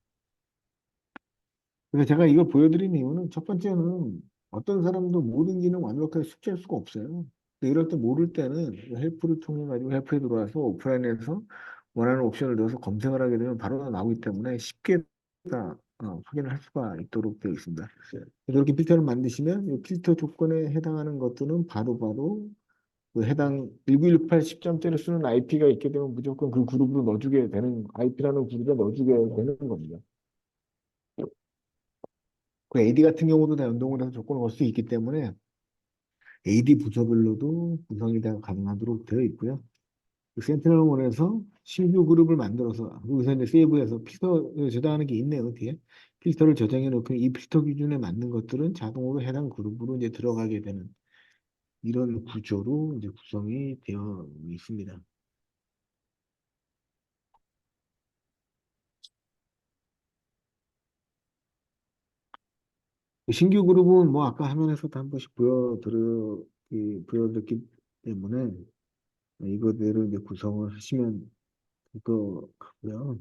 그래서 제가 이걸 보여드린 이유는 첫 번째는 어떤 사람도 모든 기능 완벽하게 숙지할 수가 없어요. 근데 이럴 때 모를 때는 헬프를 통해 가지고 헬프에 들어와서 오프라인에서 원하는 옵션을 넣어서 검색을 하게 되면 바로 나오기 때문에 쉽게 다 확인을 할 수가 있도록 되어 있습니다. 그래서 이렇게 필터를 만드시면 이 필터 조건에 해당하는 것들은 바로바로 그 해당 1918 10점대를 쓰는 IP가 있게 되면 무조건 그 그룹으로 넣어주게 되는 IP라는 그룹에 넣어주게 되는 겁니다. 그 AD 같은 경우도 다 연동을 해서 조건을 걸 수 있기 때문에 AD 부서별로도 구성이 다 가능하도록 되어 있고요. 그 센티널원에서 신규 그룹을 만들어서 여기서 이제 세이브해서 필터 저장하는 게 있네요. 뒤에 필터를 저장해 놓고 이 필터 기준에 맞는 것들은 자동으로 해당 그룹으로 이제 들어가게 되는 이런 구조로 이제 구성이 되어 있습니다. 신규 그룹은 뭐 아까 화면에서도 한 번씩 보여드렸기 때문에 이거대로 이제 구성을 하시면 될 것 같고요.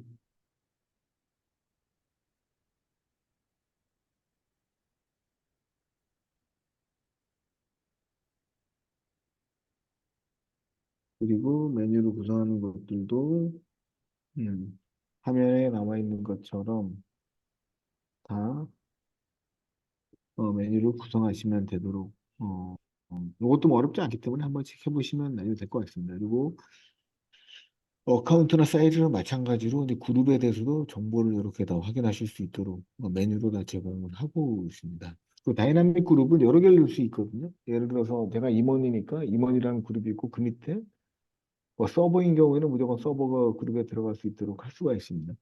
그리고 메뉴를 구성하는 것들도 음, 화면에 나와 있는 것처럼 다 메뉴를 구성하시면 되도록 이것도 뭐 어렵지 않기 때문에 한 번씩 해보시면 될 것 같습니다. 그리고 어카운트나 사이트랑 마찬가지로 이제 그룹에 대해서도 정보를 이렇게 다 확인하실 수 있도록 메뉴로 다 제공을 하고 있습니다. 그 다이나믹 그룹을 여러 개를 넣을 수 있거든요. 예를 들어서 제가 임원이니까 임원이라는 그룹이 있고 그 밑에 뭐 서버인 경우에는 무조건 서버가 그룹에 들어갈 수 있도록 할 수가 있습니다.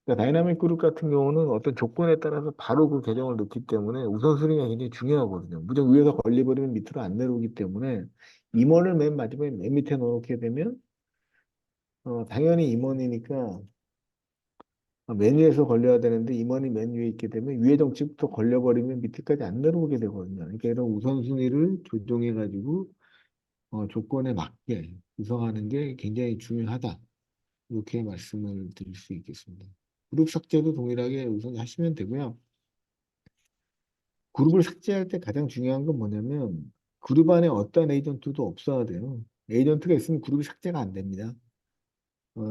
그러니까 다이나믹 그룹 같은 경우는 어떤 조건에 따라서 바로 그 계정을 넣기 때문에 우선순위가 굉장히 중요하거든요. 무조건 위에서 걸리버리면 밑으로 안 내려오기 때문에 임원을 맨 마지막에 맨 밑에 넣어놓게 되면 당연히 임원이니까 메뉴에서 걸려야 되는데 임원이 맨 위에 있게 되면 위에 정치부터 걸려버리면 밑에까지 안 내려오게 되거든요. 그러니까 이런 우선순위를 조정해가지고 조건에 맞게 구성하는 게 굉장히 중요하다. 이렇게 말씀을 드릴 수 있겠습니다. 그룹 삭제도 동일하게 우선 하시면 되고요. 그룹을 삭제할 때 가장 중요한 건 뭐냐면 그룹 안에 어떤 에이전트도 없어야 돼요. 에이전트가 있으면 그룹이 삭제가 안 됩니다.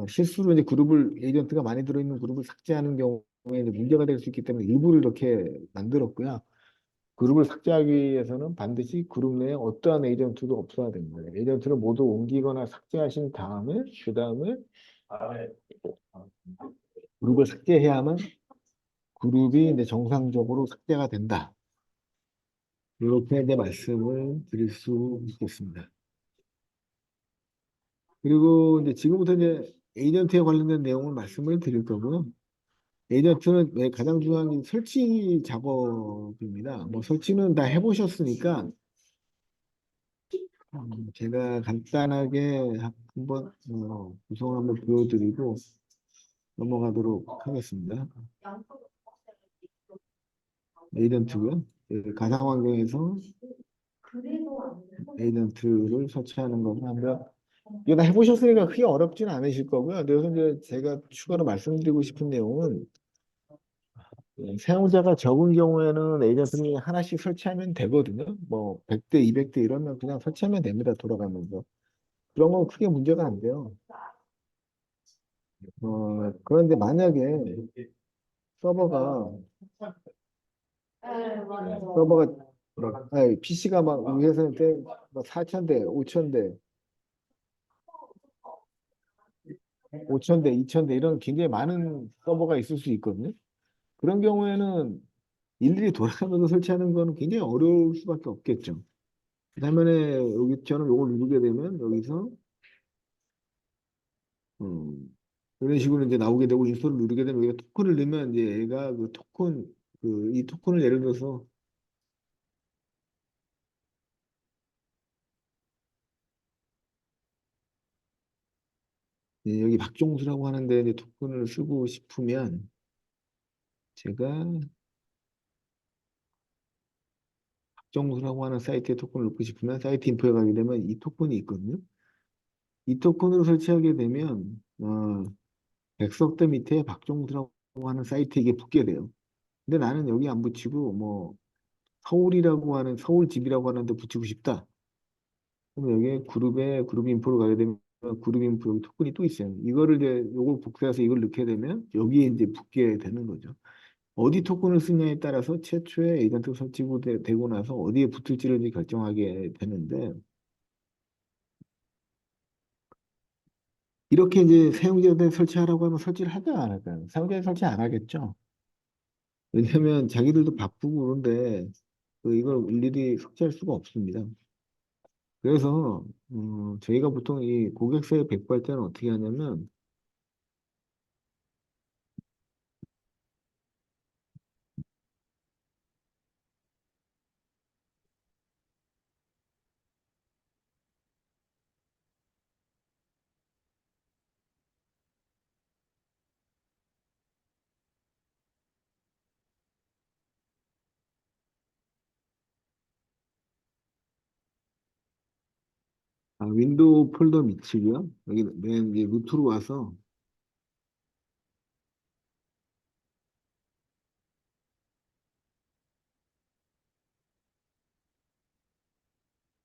실수로 이제 그룹을 에이전트가 많이 들어있는 그룹을 삭제하는 경우에 이제 문제가 될 수 있기 때문에 일부를 이렇게 만들었고요. 그룹을 삭제하기 위해서는 반드시 그룹 내에 어떠한 에이전트도 없어야 됩니다. 에이전트를 모두 옮기거나 삭제하신 다음에 그 다음에 그룹을 삭제해야만 그룹이 이제 정상적으로 삭제가 된다. 이렇게 이제 말씀을 드릴 수 있겠습니다. 그리고 이제 지금부터 이제 에이전트에 관련된 내용을 말씀을 드릴 거고요. 에이전트는 왜 가장 중요한 게 설치 작업입니다. 뭐 설치는 다 해보셨으니까 제가 간단하게 한번 구성을 한번 보여드리고 넘어가도록 하겠습니다. 에이전트고요. 가상 환경에서 에이전트를 설치하는 거고 하면 이거 다 해보셨으니까 크게 어렵지는 않으실 거고요. 그래서 이제 제가 추가로 말씀드리고 싶은 내용은 사용자가 적은 경우에는 에이전트를 하나씩 설치하면 되거든요. 뭐 100대, 200대 이러면 그냥 설치하면 됩니다. 돌아가면서. 그런 건 크게 문제가 안 돼요. 그런데 만약에 서버가 서버가 아니, PC가 막 우리 회사한테 막 4,000대, 5,000대, 5,000대, 2,000대 이런 굉장히 많은 서버가 있을 수 있거든요. 그런 경우에는 일일이 돌아가면서 설치하는 거는 굉장히 어려울 수밖에 없겠죠. 반면에 여기 저는 이걸 누르게 되면 여기서 이런 식으로 이제 나오게 되고 인스톨을 누르게 되면 여기가 토큰을 넣으면 이제 얘가 그 토큰 이 토큰을 예를 들어서 여기 박종수라고 하는데 이제 토큰을 쓰고 싶으면 제가 박종수라고 하는 사이트에 토큰을 넣고 싶으면 사이트 인포에 가게 되면 이 토큰이 있거든요. 이 토큰으로 설치하게 되면 백석대 밑에 박종수라고 하는 사이트에 이게 붙게 돼요. 근데 나는 여기 안 붙이고 뭐 서울이라고 하는 서울집이라고 하는데 붙이고 싶다. 그럼 여기에 그룹에 그룹 인포를 가게 되면 그룹 인포 여기 토큰이 또 있어요. 이거를 이제 요걸 복사해서 이걸 넣게 되면 여기에 이제 붙게 되는 거죠. 어디 토큰을 쓰냐에 따라서 최초에 에이전트 되고 나서 어디에 붙을지를 이제 결정하게 되는데 이렇게 이제 사용자들 설치하라고 하면 설치를 하지 않을까요? 사용자들 설치 안 하겠죠. 왜냐하면 자기들도 바쁘고 그런데 이걸 일일이 삭제할 수가 없습니다. 그래서 저희가 보통 이 고객사에 배포할 때는 어떻게 하냐면 윈도우 폴더 밑이고요. 여기 맨 이제 루트로 와서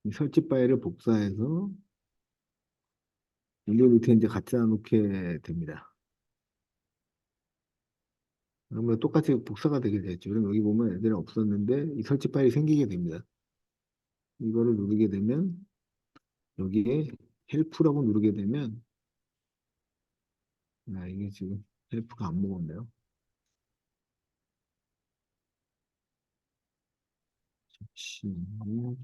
이 설치 파일을 복사해서 윈도우 밑에 이제 갖다 놓게 됩니다. 그러면 똑같이 복사가 되게 되죠. 그럼 여기 보면 예전에 없었는데 이 설치 파일이 생기게 됩니다. 이거를 누르게 되면 여기에 헬프라고 누르게 되면 이게 지금 헬프가 안 먹었네요. 잠시만요.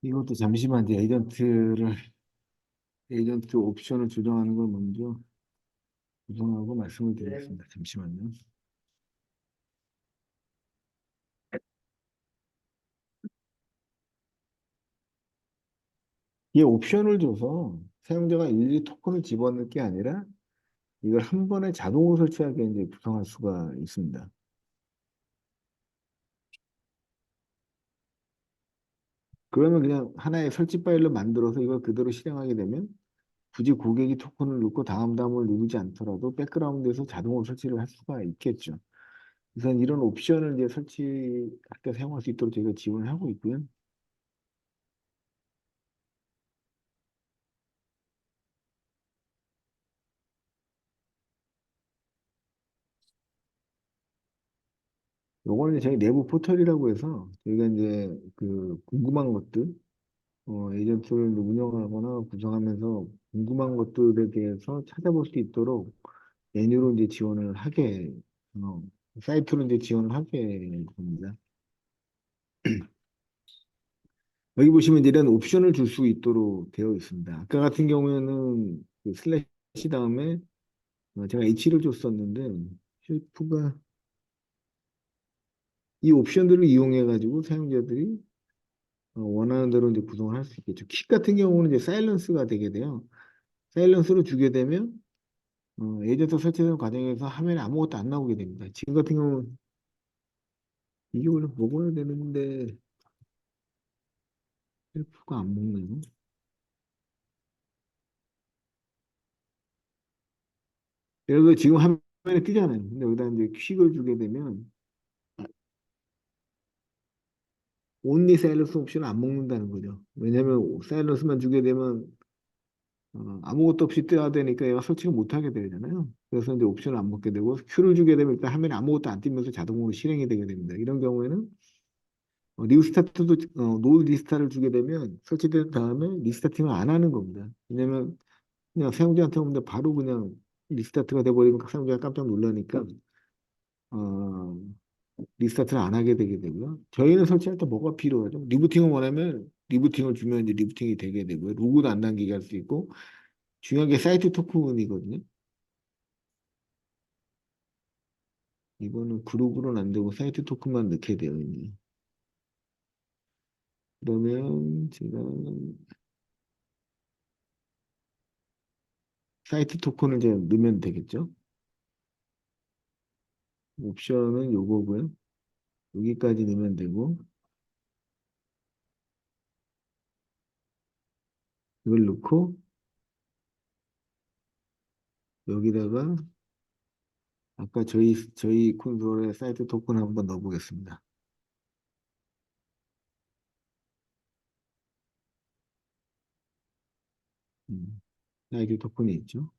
이것도 잠시만 이제 에이전트 옵션을 조정하는 걸 먼저 조정하고 말씀을 드리겠습니다. 잠시만요. 이 옵션을 줘서 사용자가 일일이 토큰을 집어넣을 게 아니라 이걸 한 번에 자동으로 설치하게 이제 구성할 수가 있습니다. 그러면 그냥 하나의 설치 파일로 만들어서 이걸 그대로 실행하게 되면 굳이 고객이 토큰을 넣고 다음을 누르지 않더라도 백그라운드에서 자동으로 설치를 할 수가 있겠죠. 우선 이런 옵션을 이제 설치할 때 사용할 수 있도록 저희가 지원을 하고 있고요. 요거는 저희 내부 포털이라고 해서 저희가 이제 그 궁금한 것들, 에이전트를 운영하거나 구성하면서 궁금한 것들에 대해서 찾아볼 수 있도록 메뉴로 이제 지원을 하게, 어, 사이트로 이제 지원을 하게 됩니다. 여기 보시면 이제 이런 옵션을 줄 수 있도록 되어 있습니다. 아까 같은 경우에는 그 슬래시 다음에 제가 H를 줬었는데 헬프가 이 옵션들을 이용해 가지고 사용자들이 원하는 대로 이제 구성을 할 수 있겠죠. 킥 같은 경우는 이제 사일런스가 되게 돼요. 사일런스로 주게 되면 예전부터 설치된 과정에서 화면에 아무것도 안 나오게 됩니다. 지금 같은 경우는 이게 원래 먹어야 되는데 헬프가 안 먹네요. 그래서 지금 화면에 뜨잖아요. 근데 여기다 이제 퀵을 주게 되면 온리 사일런스 옵션을 안 먹는다는 거죠. 왜냐하면 사일런스만 주게 되면 아무것도 없이 떠야 되니까 얘가 설치를 못 하게 되잖아요. 그래서 이제 옵션을 안 먹게 되고 큐를 주게 되면 일단 화면에 아무것도 안 뜨면서 자동으로 실행이 되게 됩니다. 이런 경우에는 리스타트도 노 리스타를 주게 되면 설치된 다음에 리스타팅을 안 하는 겁니다. 왜냐면 그냥 사용자한테 오는데 바로 그냥 리스타트가 돼버리면 사용자가 깜짝 놀라니까 어, 리스타트를 안 하게 되게 되고요. 저희는 설치할 때 뭐가 필요하죠? 리부팅을 원하면 리부팅을 주면 이제 리부팅이 되게 되고요. 로그도 안 남기게 할 수 있고 중요한 게 사이트 토큰이거든요. 이거는 그룹으로는 안 되고 사이트 토큰만 넣게 되어 있네요. 그러면 제가 사이트 토큰을 이제 넣으면 되겠죠? 옵션은 요거고요. 여기까지 넣으면 되고 이걸 넣고 여기다가 아까 저희 콘솔에 사이트 토큰 한번 넣어보겠습니다. 사이트 토큰이 있죠.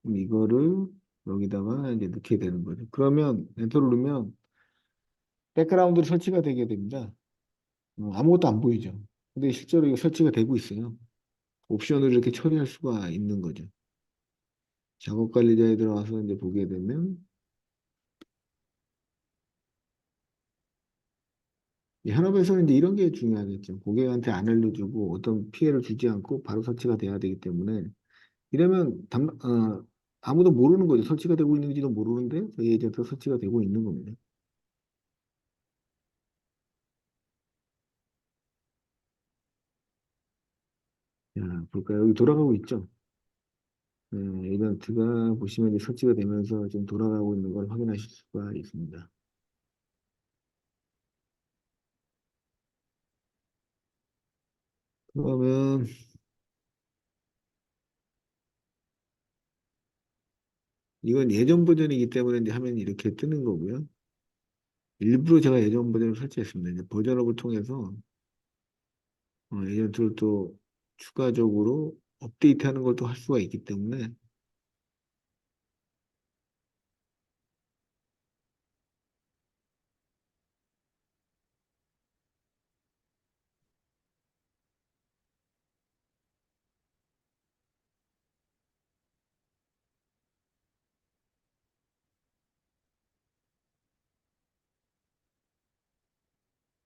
그럼 이거를 여기다가 이제 넣게 되는 거죠. 그러면 엔터를 누르면 백그라운드로 설치가 되게 됩니다. 아무것도 안 보이죠. 근데 실제로 이거 설치가 되고 있어요. 옵션을 이렇게 처리할 수가 있는 거죠. 작업 관리자에 들어가서 이제 보게 되면 이 현업에서는 이제 이런 게 중요하겠죠. 고객한테 안 알려주고 어떤 피해를 주지 않고 바로 설치가 돼야 되기 때문에 이러면 아무도 모르는 거죠. 설치가 되고 있는지도 모르는데 저희 에이전트 설치가 되고 있는 겁니다. 자, 볼까요? 여기 돌아가고 있죠. 에이전트가 보시면 이제 설치가 되면서 좀 돌아가고 있는 걸 확인하실 수가 있습니다. 그러면 이건 예전 버전이기 때문에 이제 화면이 이렇게 뜨는 거고요. 일부러 제가 예전 버전을 설치했습니다. 이제 버전업을 통해서 에이전트를 또 추가적으로 업데이트하는 것도 할 수가 있기 때문에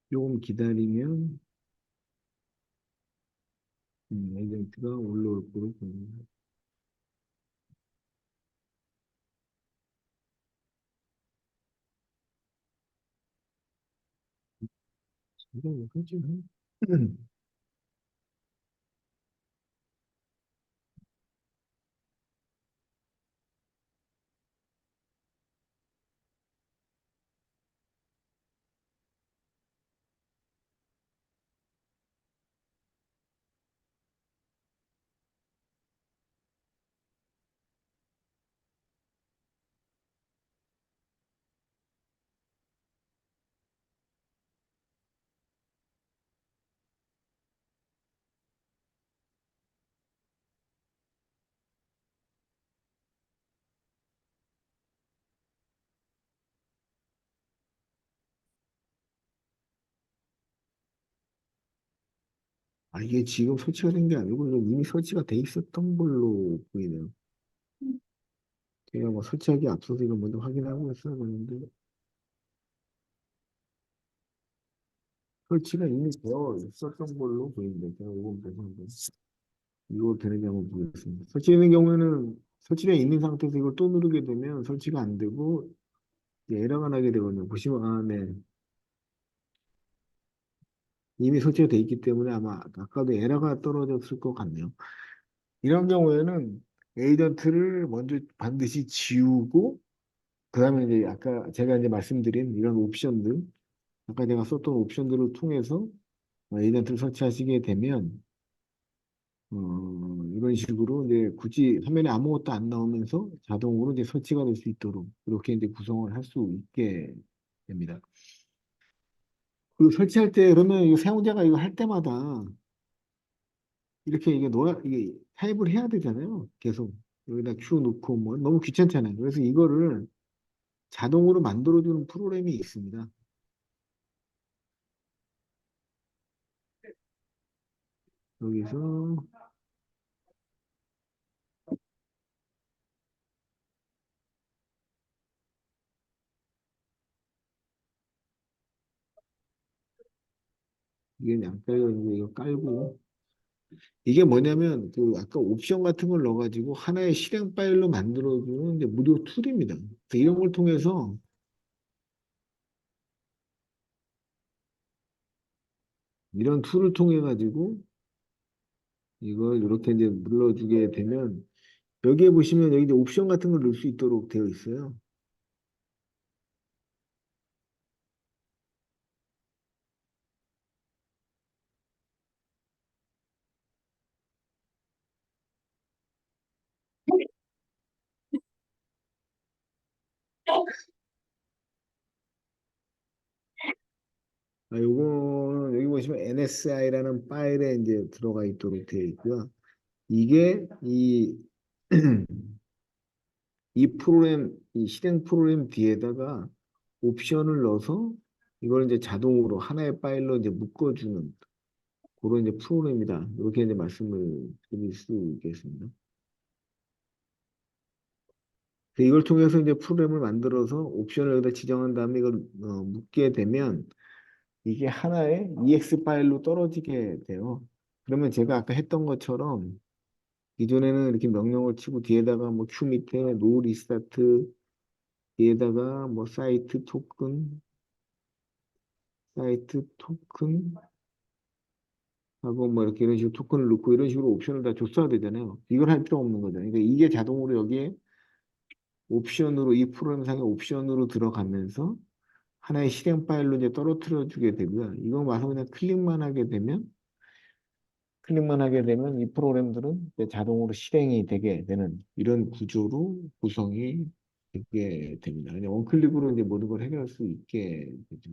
조금 기다리면 에이전트가 올라올 거로 보입니다. 이게 뭐지? 이게 지금 설치가 된 게 아니고 이건 이미 설치가 돼 있었던 걸로 보이네요. 제가 뭐 설치하기 앞서서 이거 먼저 확인하고 했어야 되는데 설치가 이미 되어 있었던 걸로 보입니다. 제가 이건 그래서 한번 이거 되는지 한번 보겠습니다. 설치되는 경우에는 설치되어 있는 상태에서 이걸 또 누르게 되면 설치가 안 되고 이제 에러가 나게 되거든요. 보시면 네. 이미 설치가 돼 있기 때문에 아마 아까도 에러가 떨어졌을 것 같네요. 이런 경우에는 에이전트를 먼저 반드시 지우고 그다음에 이제 아까 제가 이제 말씀드린 이런 옵션들 아까 제가 썼던 옵션들을 통해서 에이전트를 설치하시게 되면 이런 식으로 이제 굳이 화면에 아무것도 안 나오면서 자동으로 이제 설치가 될 수 있도록 이렇게 이제 구성을 할 수 있게 됩니다. 그리고 설치할 때 그러면 이 사용자가 이거 할 때마다 이렇게 이게 이게 타입을 해야 되잖아요. 계속 여기다 큐 넣고 뭐 너무 귀찮잖아요. 그래서 이거를 자동으로 만들어주는 프로그램이 있습니다. 여기서 이게 양가요 이제 이거 깔고 이게 뭐냐면 그 아까 옵션 같은 걸 넣어가지고 하나의 실행 파일로 만들어주는 이제 무료 툴입니다. 그래서 이런 걸 통해서 이런 툴을 통해 가지고 이걸 이렇게 이제 눌러주게 되면 여기에 보시면 여기 이제 옵션 같은 걸 넣을 수 있도록 되어 있어요. 요거는 여기 보시면 NSI라는 파일에 이제 들어가 있도록 되어 있고요. 이게 이 프로그램, 이 실행 프로그램 뒤에다가 옵션을 넣어서 이걸 이제 자동으로 하나의 파일로 이제 묶어주는 그런 이제 프로그램이다. 이렇게 이제 말씀을 드릴 수 있겠습니다. 이걸 통해서 이제 프로그램을 만들어서 옵션을 여기다 지정한 다음에 이걸 묶게 되면 이게 하나의 EX 파일로 떨어지게 돼요. 그러면 제가 아까 했던 것처럼 기존에는 이렇게 명령을 치고 뒤에다가 뭐 q 밑에 노 리스타트 뒤에다가 뭐 사이트 토큰 하고 뭐 이렇게 이런 식으로 토큰을 넣고 이런 식으로 옵션을 다 줬어야 되잖아요. 이걸 할 필요 없는 거죠. 그러니까 이게 자동으로 여기에 옵션으로 이 프로그램상의 옵션으로 들어가면서 하나의 실행 파일로 이제 떨어뜨려 주게 되고요. 이거 와서 그냥 클릭만 하게 되면 클릭만 하게 되면 이 프로그램들은 이제 자동으로 실행이 되게 되는 이런 구조로 구성이 되게 됩니다. 그냥 원클릭으로 이제 모든 걸 해결할 수 있게 되죠.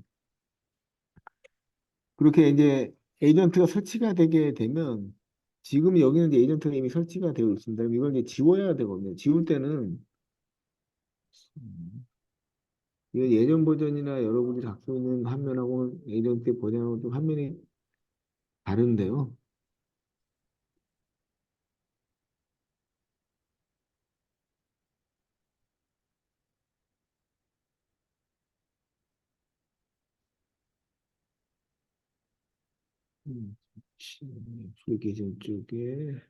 그렇게 이제 에이전트가 설치가 되게 되면 지금 여기는 이제 에이전트가 이미 설치가 되어 있습니다. 그럼 이걸 이제 지워야 되거든요. 지울 때는 음, 이거 예전 버전이나 여러분들이 갖고 있는 화면하고는 에이전트 버전하고 좀 화면이 다른데요. 음, 애플리케이션 쪽에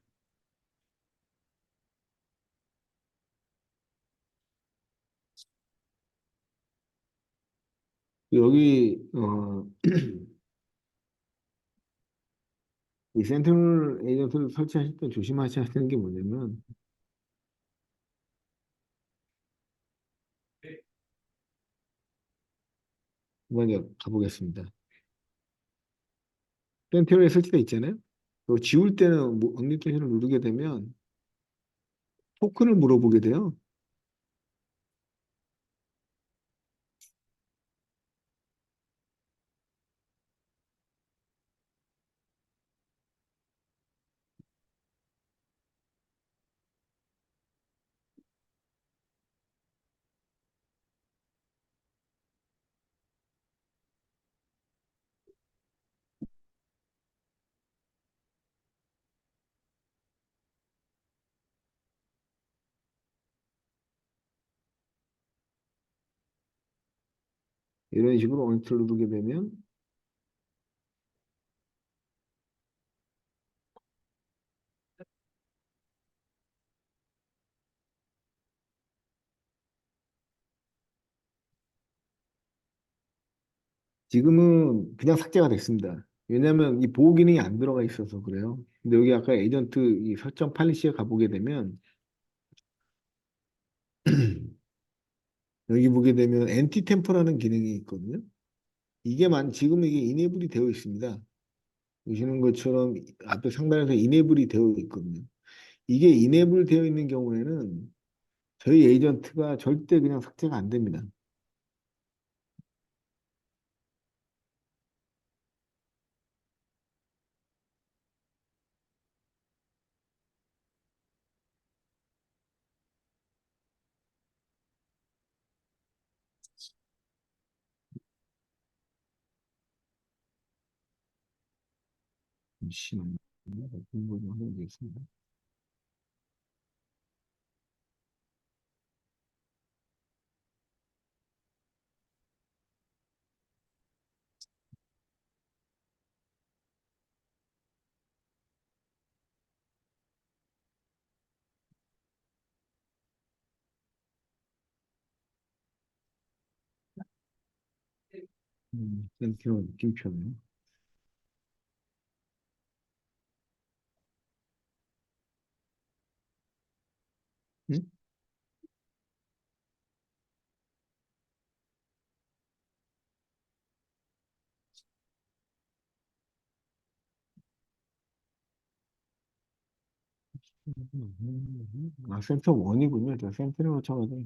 여기 이 센트럴 에이전트를 설치하실 때 조심하셔야 되는 게 뭐냐면 먼저 가보겠습니다. 센트럴에 설치되어 있잖아요. 그거 지울 때는 뭐 언리케이션을 누르게 되면 토큰을 물어보게 돼요. 이런 식으로 언리를 누르게 되면 지금은 그냥 삭제가 됐습니다. 왜냐하면 이 보호 기능이 안 들어가 있어서 그래요. 근데 여기 아까 에이전트 이 설정 팔리시에 가보게 되면 여기 보게 되면 엔티 템퍼라는 기능이 있거든요. 지금 이게 이네이블이 되어 있습니다. 보시는 것처럼 앞에 상단에서 이네이블이 되어 있거든요. 이게 이네이블 되어 있는 경우에는 저희 에이전트가 절대 그냥 삭제가 안 됩니다. 잠시만요. 어떤 거좀 하겠습니다. 센티로 느낌표네. 응? 아, 센터 원이군요. 저 센터로 쳐가지고.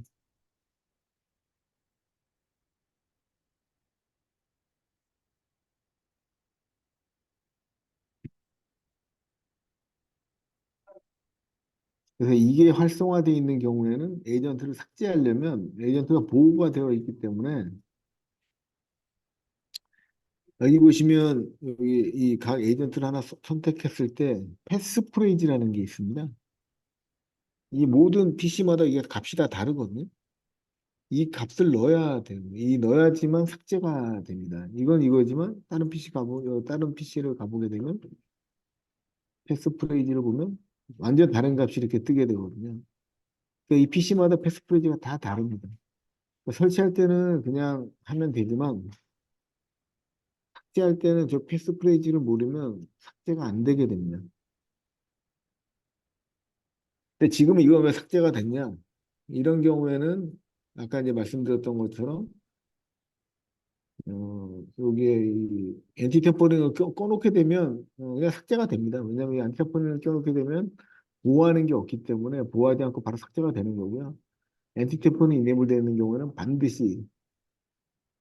그래서 이게 활성화되어 있는 경우에는 에이전트를 삭제하려면 에이전트가 보호가 되어 있기 때문에 여기 보시면 여기 이 각 에이전트를 하나 선택했을 때 패스 프레이즈라는 게 있습니다. 이 모든 PC마다 이게 값이 다 다르거든요. 이 값을 넣어야 돼요. 이 넣어야지만 삭제가 됩니다. 이건 이거지만 다른 PC를 가보게 되면 패스프레이즈를 보면 완전 다른 값이 이렇게 뜨게 되거든요. 그러니까 이 PC마다 패스프레이즈가 다 다릅니다. 그러니까 설치할 때는 그냥 하면 되지만 삭제할 때는 저 패스프레이즈를 모르면 삭제가 안 되게 됩니다. 근데 지금 이거 왜 삭제가 됐냐? 이런 경우에는 아까 이제 말씀드렸던 것처럼 여기에 이 엔티테퍼링을 꺼놓게 되면 그냥 삭제가 됩니다. 왜냐하면 이 엔티테퍼링을 껴놓게 되면 보호하는 게 없기 때문에 보호하지 않고 바로 삭제가 되는 거고요. 엔티테퍼링이 이네이블 되는 경우에는 반드시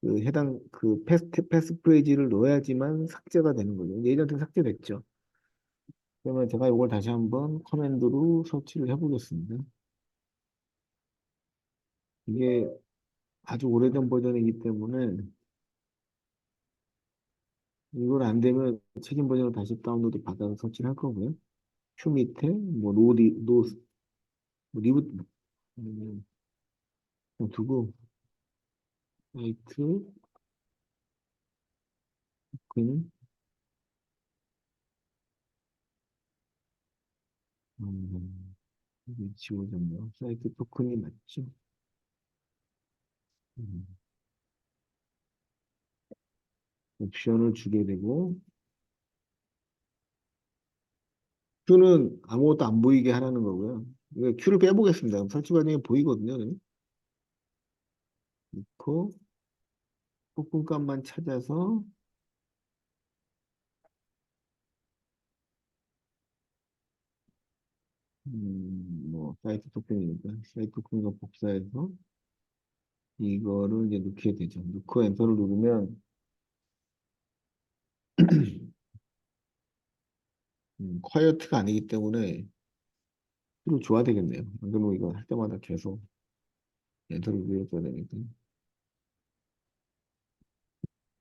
그 해당 그 패스프레이즈를 넣어야지만 삭제가 되는 거죠. 예전에 삭제됐죠. 그러면 제가 이걸 다시 한번 커맨드로 설치를 해보겠습니다. 이게 아주 오래된 버전이기 때문에 이걸 안 되면 최신 버전을 다시 다운로드 받아서 설치를 할 거고요. 큐 밑에 뭐 뭐 리부트 음, 두고 사이트 그는 이게 지워졌네요. 사이트 토큰이 맞죠? 음, 옵션을 주게 되고 큐는 아무것도 안 보이게 하라는 거고요. 이거 큐를 빼보겠습니다. 그럼 설치 과정이 보이거든요. 넣고 토큰값만 찾아서 뭐 사이트 토큰이니까 사이트 토큰과 복사해서 이거를 이제 넣게 되죠. 넣고 엔터를 누르면 콰이어트가 아니기 때문에 큐를 줘야 되겠네요. 안 그러면 이거 할 때마다 계속 엔터를 눌러줘야 되니까.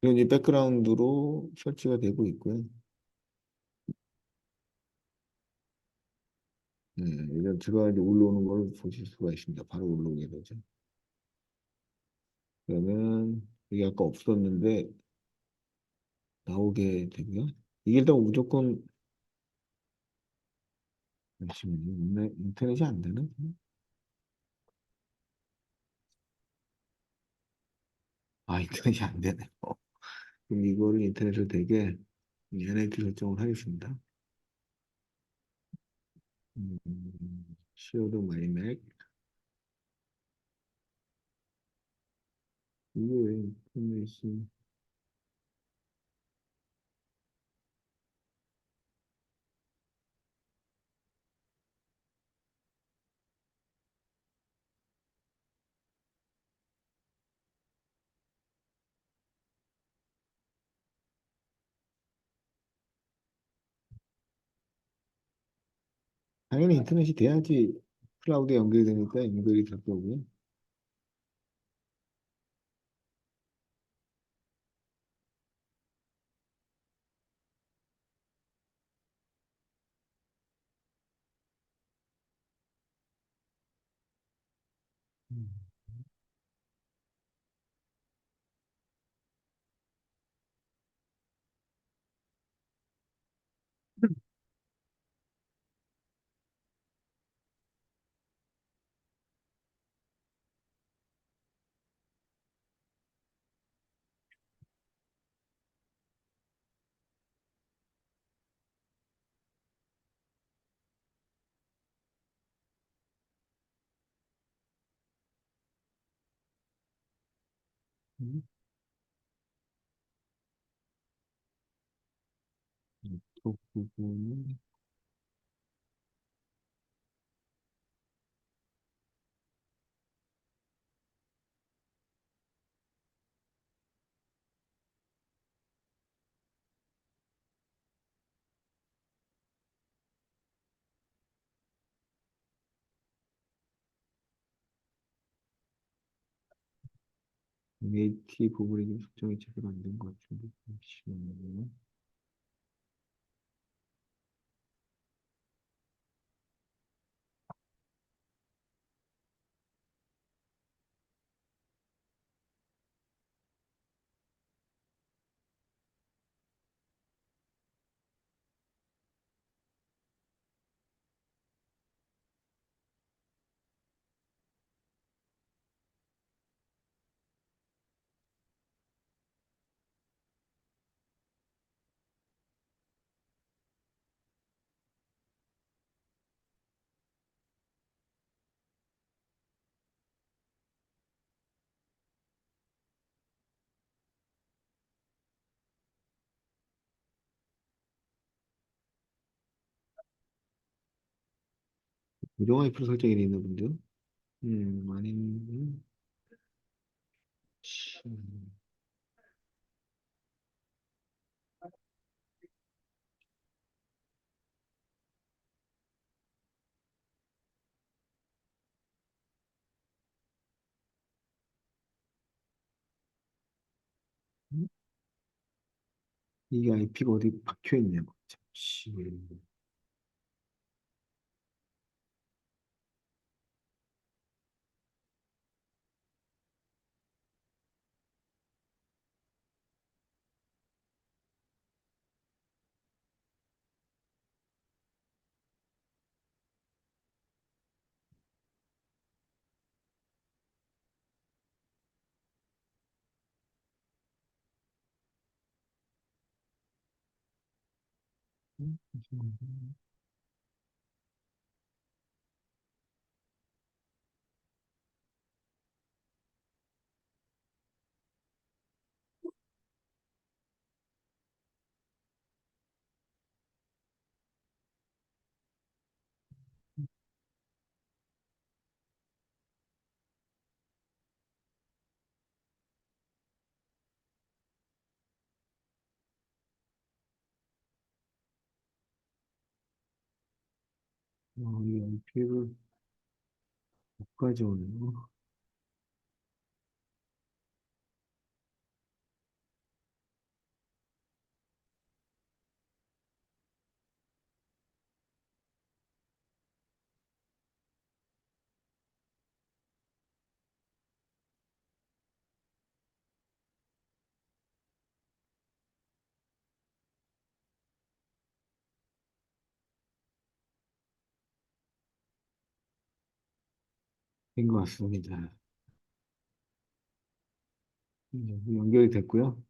이런 이 백그라운드로 설치가 되고 있고요. 네, 이제 제가 이제 올라오는 걸 보실 수가 있습니다. 바로 올라오게 되죠. 그러면 이게 아까 없었는데 나오게 되고요. 이게 일단 무조건 잠시만요. 인터넷이 안 되나? 아, 인터넷이 안 되네. 그럼 이거를 인터넷을 되게 NLT 설정을 하겠습니다. shared my Mac. 이게 왜 인터넷이 당연히 인터넷이 돼야지 클라우드에 연결되니까 연결이 될 거고요. 음. 이쪽 부분은 AT 부분이 좀 설정이 제대로 안 된 것 같은데 잠시만요. 고정 IP로 설정이 돼 있는 분들. 아닌, 이게 IP가 어디 박혀 있냐고. 잠시. 이 IP를 못 가져오네요. 된 것 같습니다. 연결이 됐고요.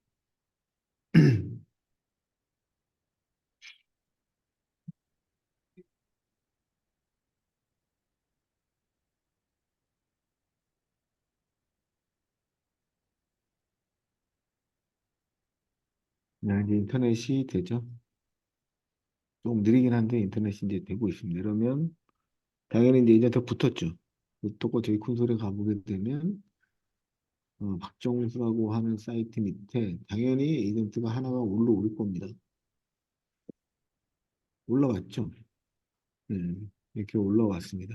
이제 인터넷이 되죠. 조금 느리긴 한데 인터넷이 이제 되고 있습니다. 이러면 당연히 이제 이제한테 붙었죠. 붙었고 저희 콘솔에 가보게 되면 박정수라고 하는 사이트 밑에 당연히 에이전트가 하나가 올라올 겁니다. 올라왔죠. 네, 이렇게 올라왔습니다.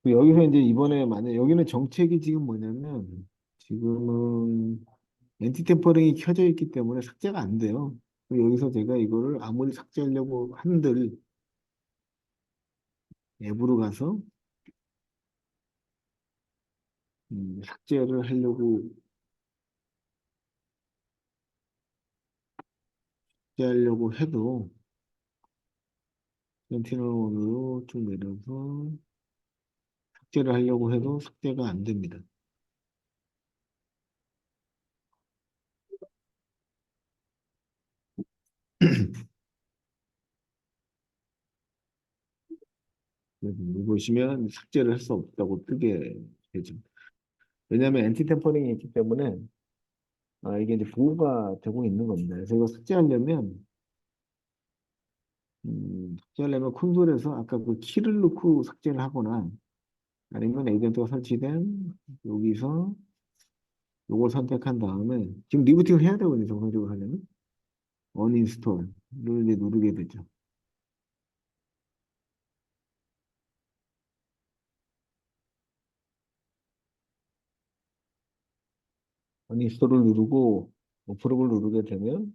여기서 이제 이번에 만약 여기는 정책이 지금 뭐냐면 지금은 엔티 템퍼링이 켜져 있기 때문에 삭제가 안 돼요. 여기서 제가 이거를 아무리 삭제하려고 한들 앱으로 가서 삭제하려고 해도 센티널원으로 쭉 내려서 삭제를 하려고 해도 삭제가 안 됩니다. 보시면 삭제를 할 수 없다고 뜨게 되죠. 왜냐하면 엔티 템퍼링이 있기 때문에 이게 이제 보호가 되고 있는 겁니다. 그래서 이거 삭제하려면 콘솔에서 아까 그 키를 넣고 삭제를 하거나 아니면 에이전트가 설치된 여기서 요걸 선택한 다음에 지금 리부팅을 해야 되거든요. 정상적으로 하려면 언인스톨을 이제 누르게 되죠. 언인스톨을 누르고 어프로브를 누르게 되면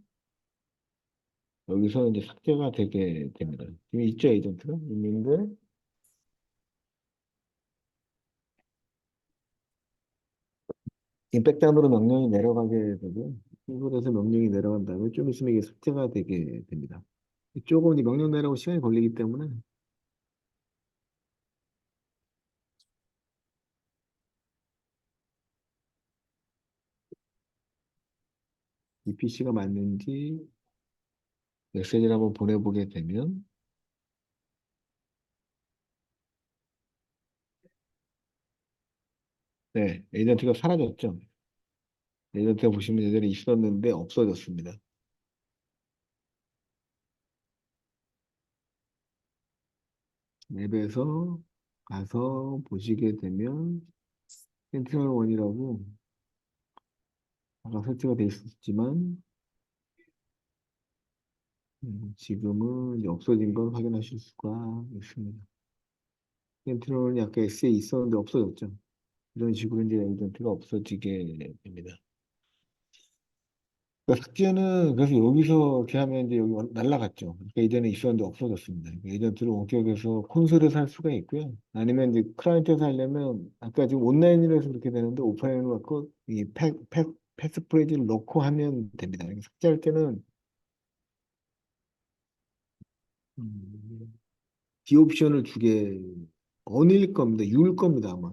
여기서 이제 삭제가 되게 됩니다. 지금 있죠, 에이전트가 있는데 이 백단으로 명령이 내려가게 되고 콘솔에서 명령이 내려간 다음에 좀 있으면 이게 삭제가 되게 됩니다. 조금 이제 명령 내려고 시간이 걸리기 때문에 이 PC가 맞는지 메시지를 한번 보내보게 되면 네, 에이전트가 사라졌죠. 에이전트가 보시면 예전에 있었는데 없어졌습니다. 앱에서 가서 보시게 되면 센트럴 원이라고 아까 설치가 돼 있었지만 지금은 이제 없어진 걸 확인하실 수가 있습니다. 센트럴은 아까 S에 있었는데 없어졌죠. 이런 식으로 이제 에이전트가 없어지게 됩니다. 그러니까 삭제는 그래서 여기서 이렇게 하면 이제 여기 날라갔죠. 그러니까 예전에 있었는데 없어졌습니다. 그러니까 에이전트를 원격에서 콘솔에서 할 수가 있고요. 아니면 이제 클라이언트에서 하려면 아까 지금 온라인으로 해서 그렇게 되는데 오프라인으로 갖고 이 패스프레이즈를 넣고 하면 됩니다. 그러니까 삭제할 때는 디옵션을 주게 언일 겁니다. 유일 겁니다 아마.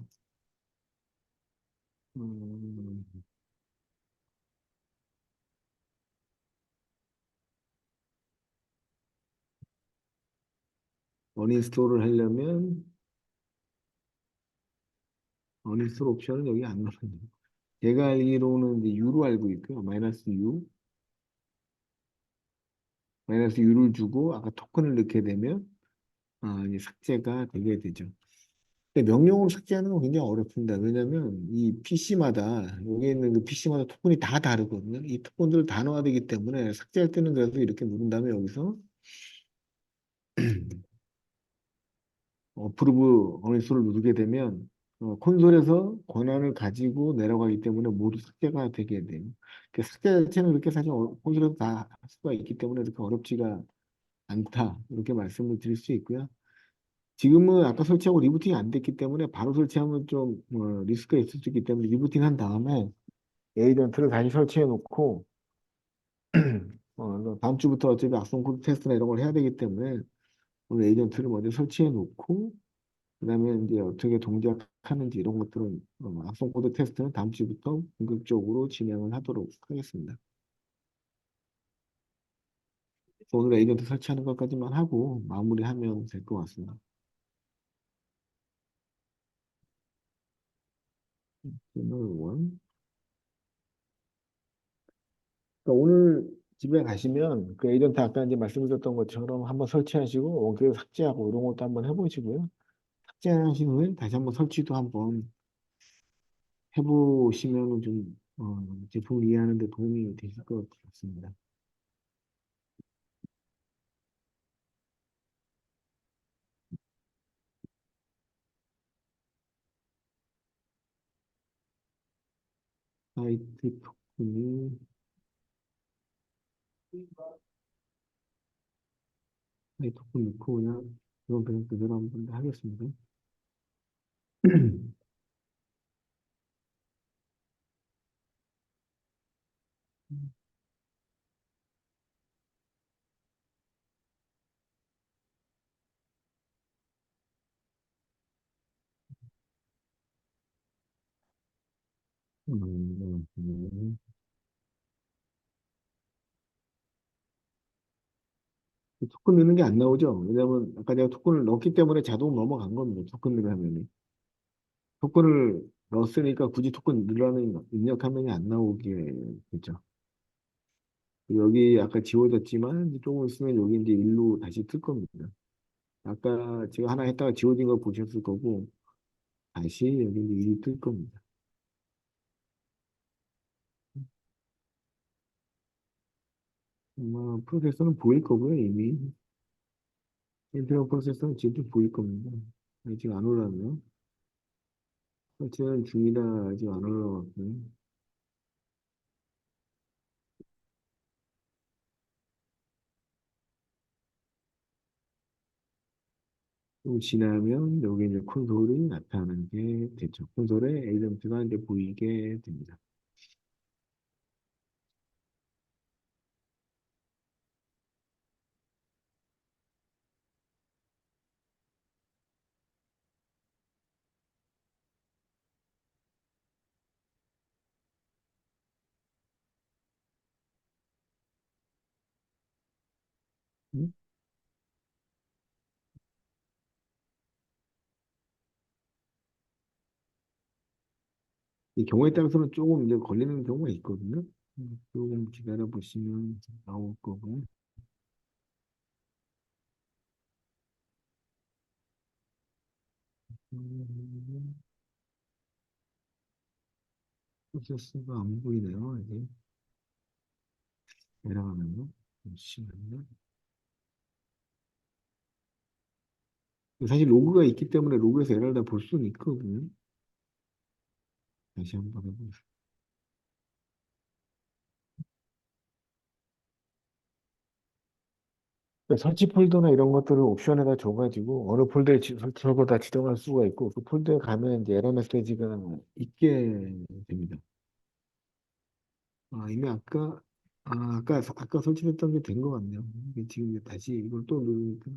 음, 어인스톨을 하려면 어인스톨 옵션은 여기 안 나와요. 제가 알기로는 이제 U로 알고 있고요. 마이너스 U, 마이너스 U를 주고 아까 토큰을 넣게 되면 이제 삭제가 되게 되죠. 근데 명령어로 삭제하는 건 굉장히 어렵습니다. 왜냐하면 이 PC마다 여기 있는 그 PC마다 토큰이 다 다르거든요. 이 토큰들을 다 넣어야 되기 때문에 삭제할 때는 그래도 이렇게 누른 다음에 여기서 어프로브 어니스를 누르게 되면 콘솔에서 권한을 가지고 내려가기 때문에 모두 삭제가 되게 돼요. 그 삭제 자체는 그렇게 사실 콘솔에서 다 할 수가 있기 때문에 그렇게 어렵지가 않다. 이렇게 말씀을 드릴 수 있고요. 지금은 아까 설치하고 리부팅이 안 됐기 때문에 바로 설치하면 좀 리스크가 있을 수 있기 때문에 리부팅 한 다음에 에이전트를 다시 설치해 놓고 다음 주부터 어차피 악성 코드 테스트나 이런 걸 해야 되기 때문에 오늘 에이전트를 먼저 설치해 놓고 그다음에 이제 어떻게 동작하는지 이런 것들은 악성 코드 테스트는 다음 주부터 본격적으로 진행을 하도록 하겠습니다. 오늘 에이전트 설치하는 것까지만 하고 마무리하면 될 것 같습니다. 오늘 원. 그러니까 오늘 집에 가시면 그 에이전트 아까 이제 말씀드렸던 것처럼 한번 설치하시고 원격에 삭제하고 이런 것도 한번 해보시고요. 삭제하신 후에 다시 한번 설치도 한번 해보시면 좀 제품을 이해하는 데 도움이 되실 것 같습니다. 사이트 토큰이 사이트 토큰 넣고 그냥 이건 그냥 그대로 한번 하겠습니다. 토큰 넣는 게 안 나오죠. 왜냐하면 아까 내가 토큰을 넣었기 때문에 자동 넘어간 겁니다. 토큰 넣으 하면은. 토큰을 넣었으니까 굳이 토큰 넣으라는 입력 화면이 안 나오게 되죠. 여기 아까 지워졌지만 이제 조금 있으면 여기 이제 일로 다시 뜰 겁니다. 아까 제가 하나 했다가 지워진 거 보셨을 거고 다시 여기 이제 일이 뜰 겁니다. 아마 프로세서는 보일 거고요 이미 인텔 프로세서는 지금 보일 겁니다. 아직 안 올라왔네요. 설치는 중이다 아직 안 올라왔고요. 좀 지나면 여기 이제 콘솔이 나타나는 게 되죠. 콘솔에 에이전트가 이제 보이게 됩니다. 음? 이 경우에 따라서는 조금 이제 걸리는 경우가 있거든요. 조금 기다려 보시면 나올 거고. 음, 프로세스가 안 보이네요. 이게 내려가면요. 잠시만요. 사실 로그가 있기 때문에 로그에서 에러를 다 볼 수는 있거든요. 다시 한번 해보겠습니다. 설치 폴더나 이런 것들을 옵션에다 줘가지고 어느 폴더에 설치하고 다 지정할 수가 있고 그 폴더에 가면 이제 에러 메시지가 있게 됩니다. 이미 아까 설치됐던 게 된 것 같네요. 이게 지금 다시 이걸 또 누르니까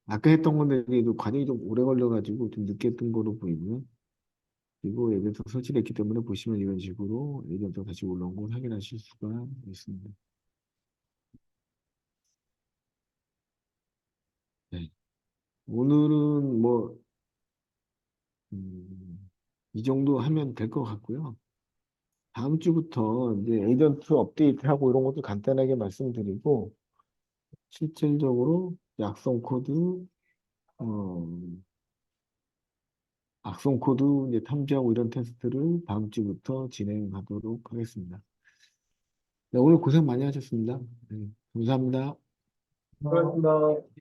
아까 했던 건데 이게 또 과정이 좀 오래 걸려가지고 좀 늦게 뜬 거로 보이고요. 그리고 예를 들어서 설치됐기 때문에 보시면 이런 식으로 예전부터 다시 올라온 걸 확인하실 수가 있습니다. 네. 오늘은 뭐, 이 정도 하면 될 것 같고요. 다음 주부터 이제 에이전트 업데이트하고 이런 것도 간단하게 말씀드리고, 실질적으로 약성 코드, 어, 악성 코드 이제 탐지하고 이런 테스트를 다음 주부터 진행하도록 하겠습니다. 네, 오늘 고생 많이 하셨습니다. 네, 감사합니다. 수고하셨습니다.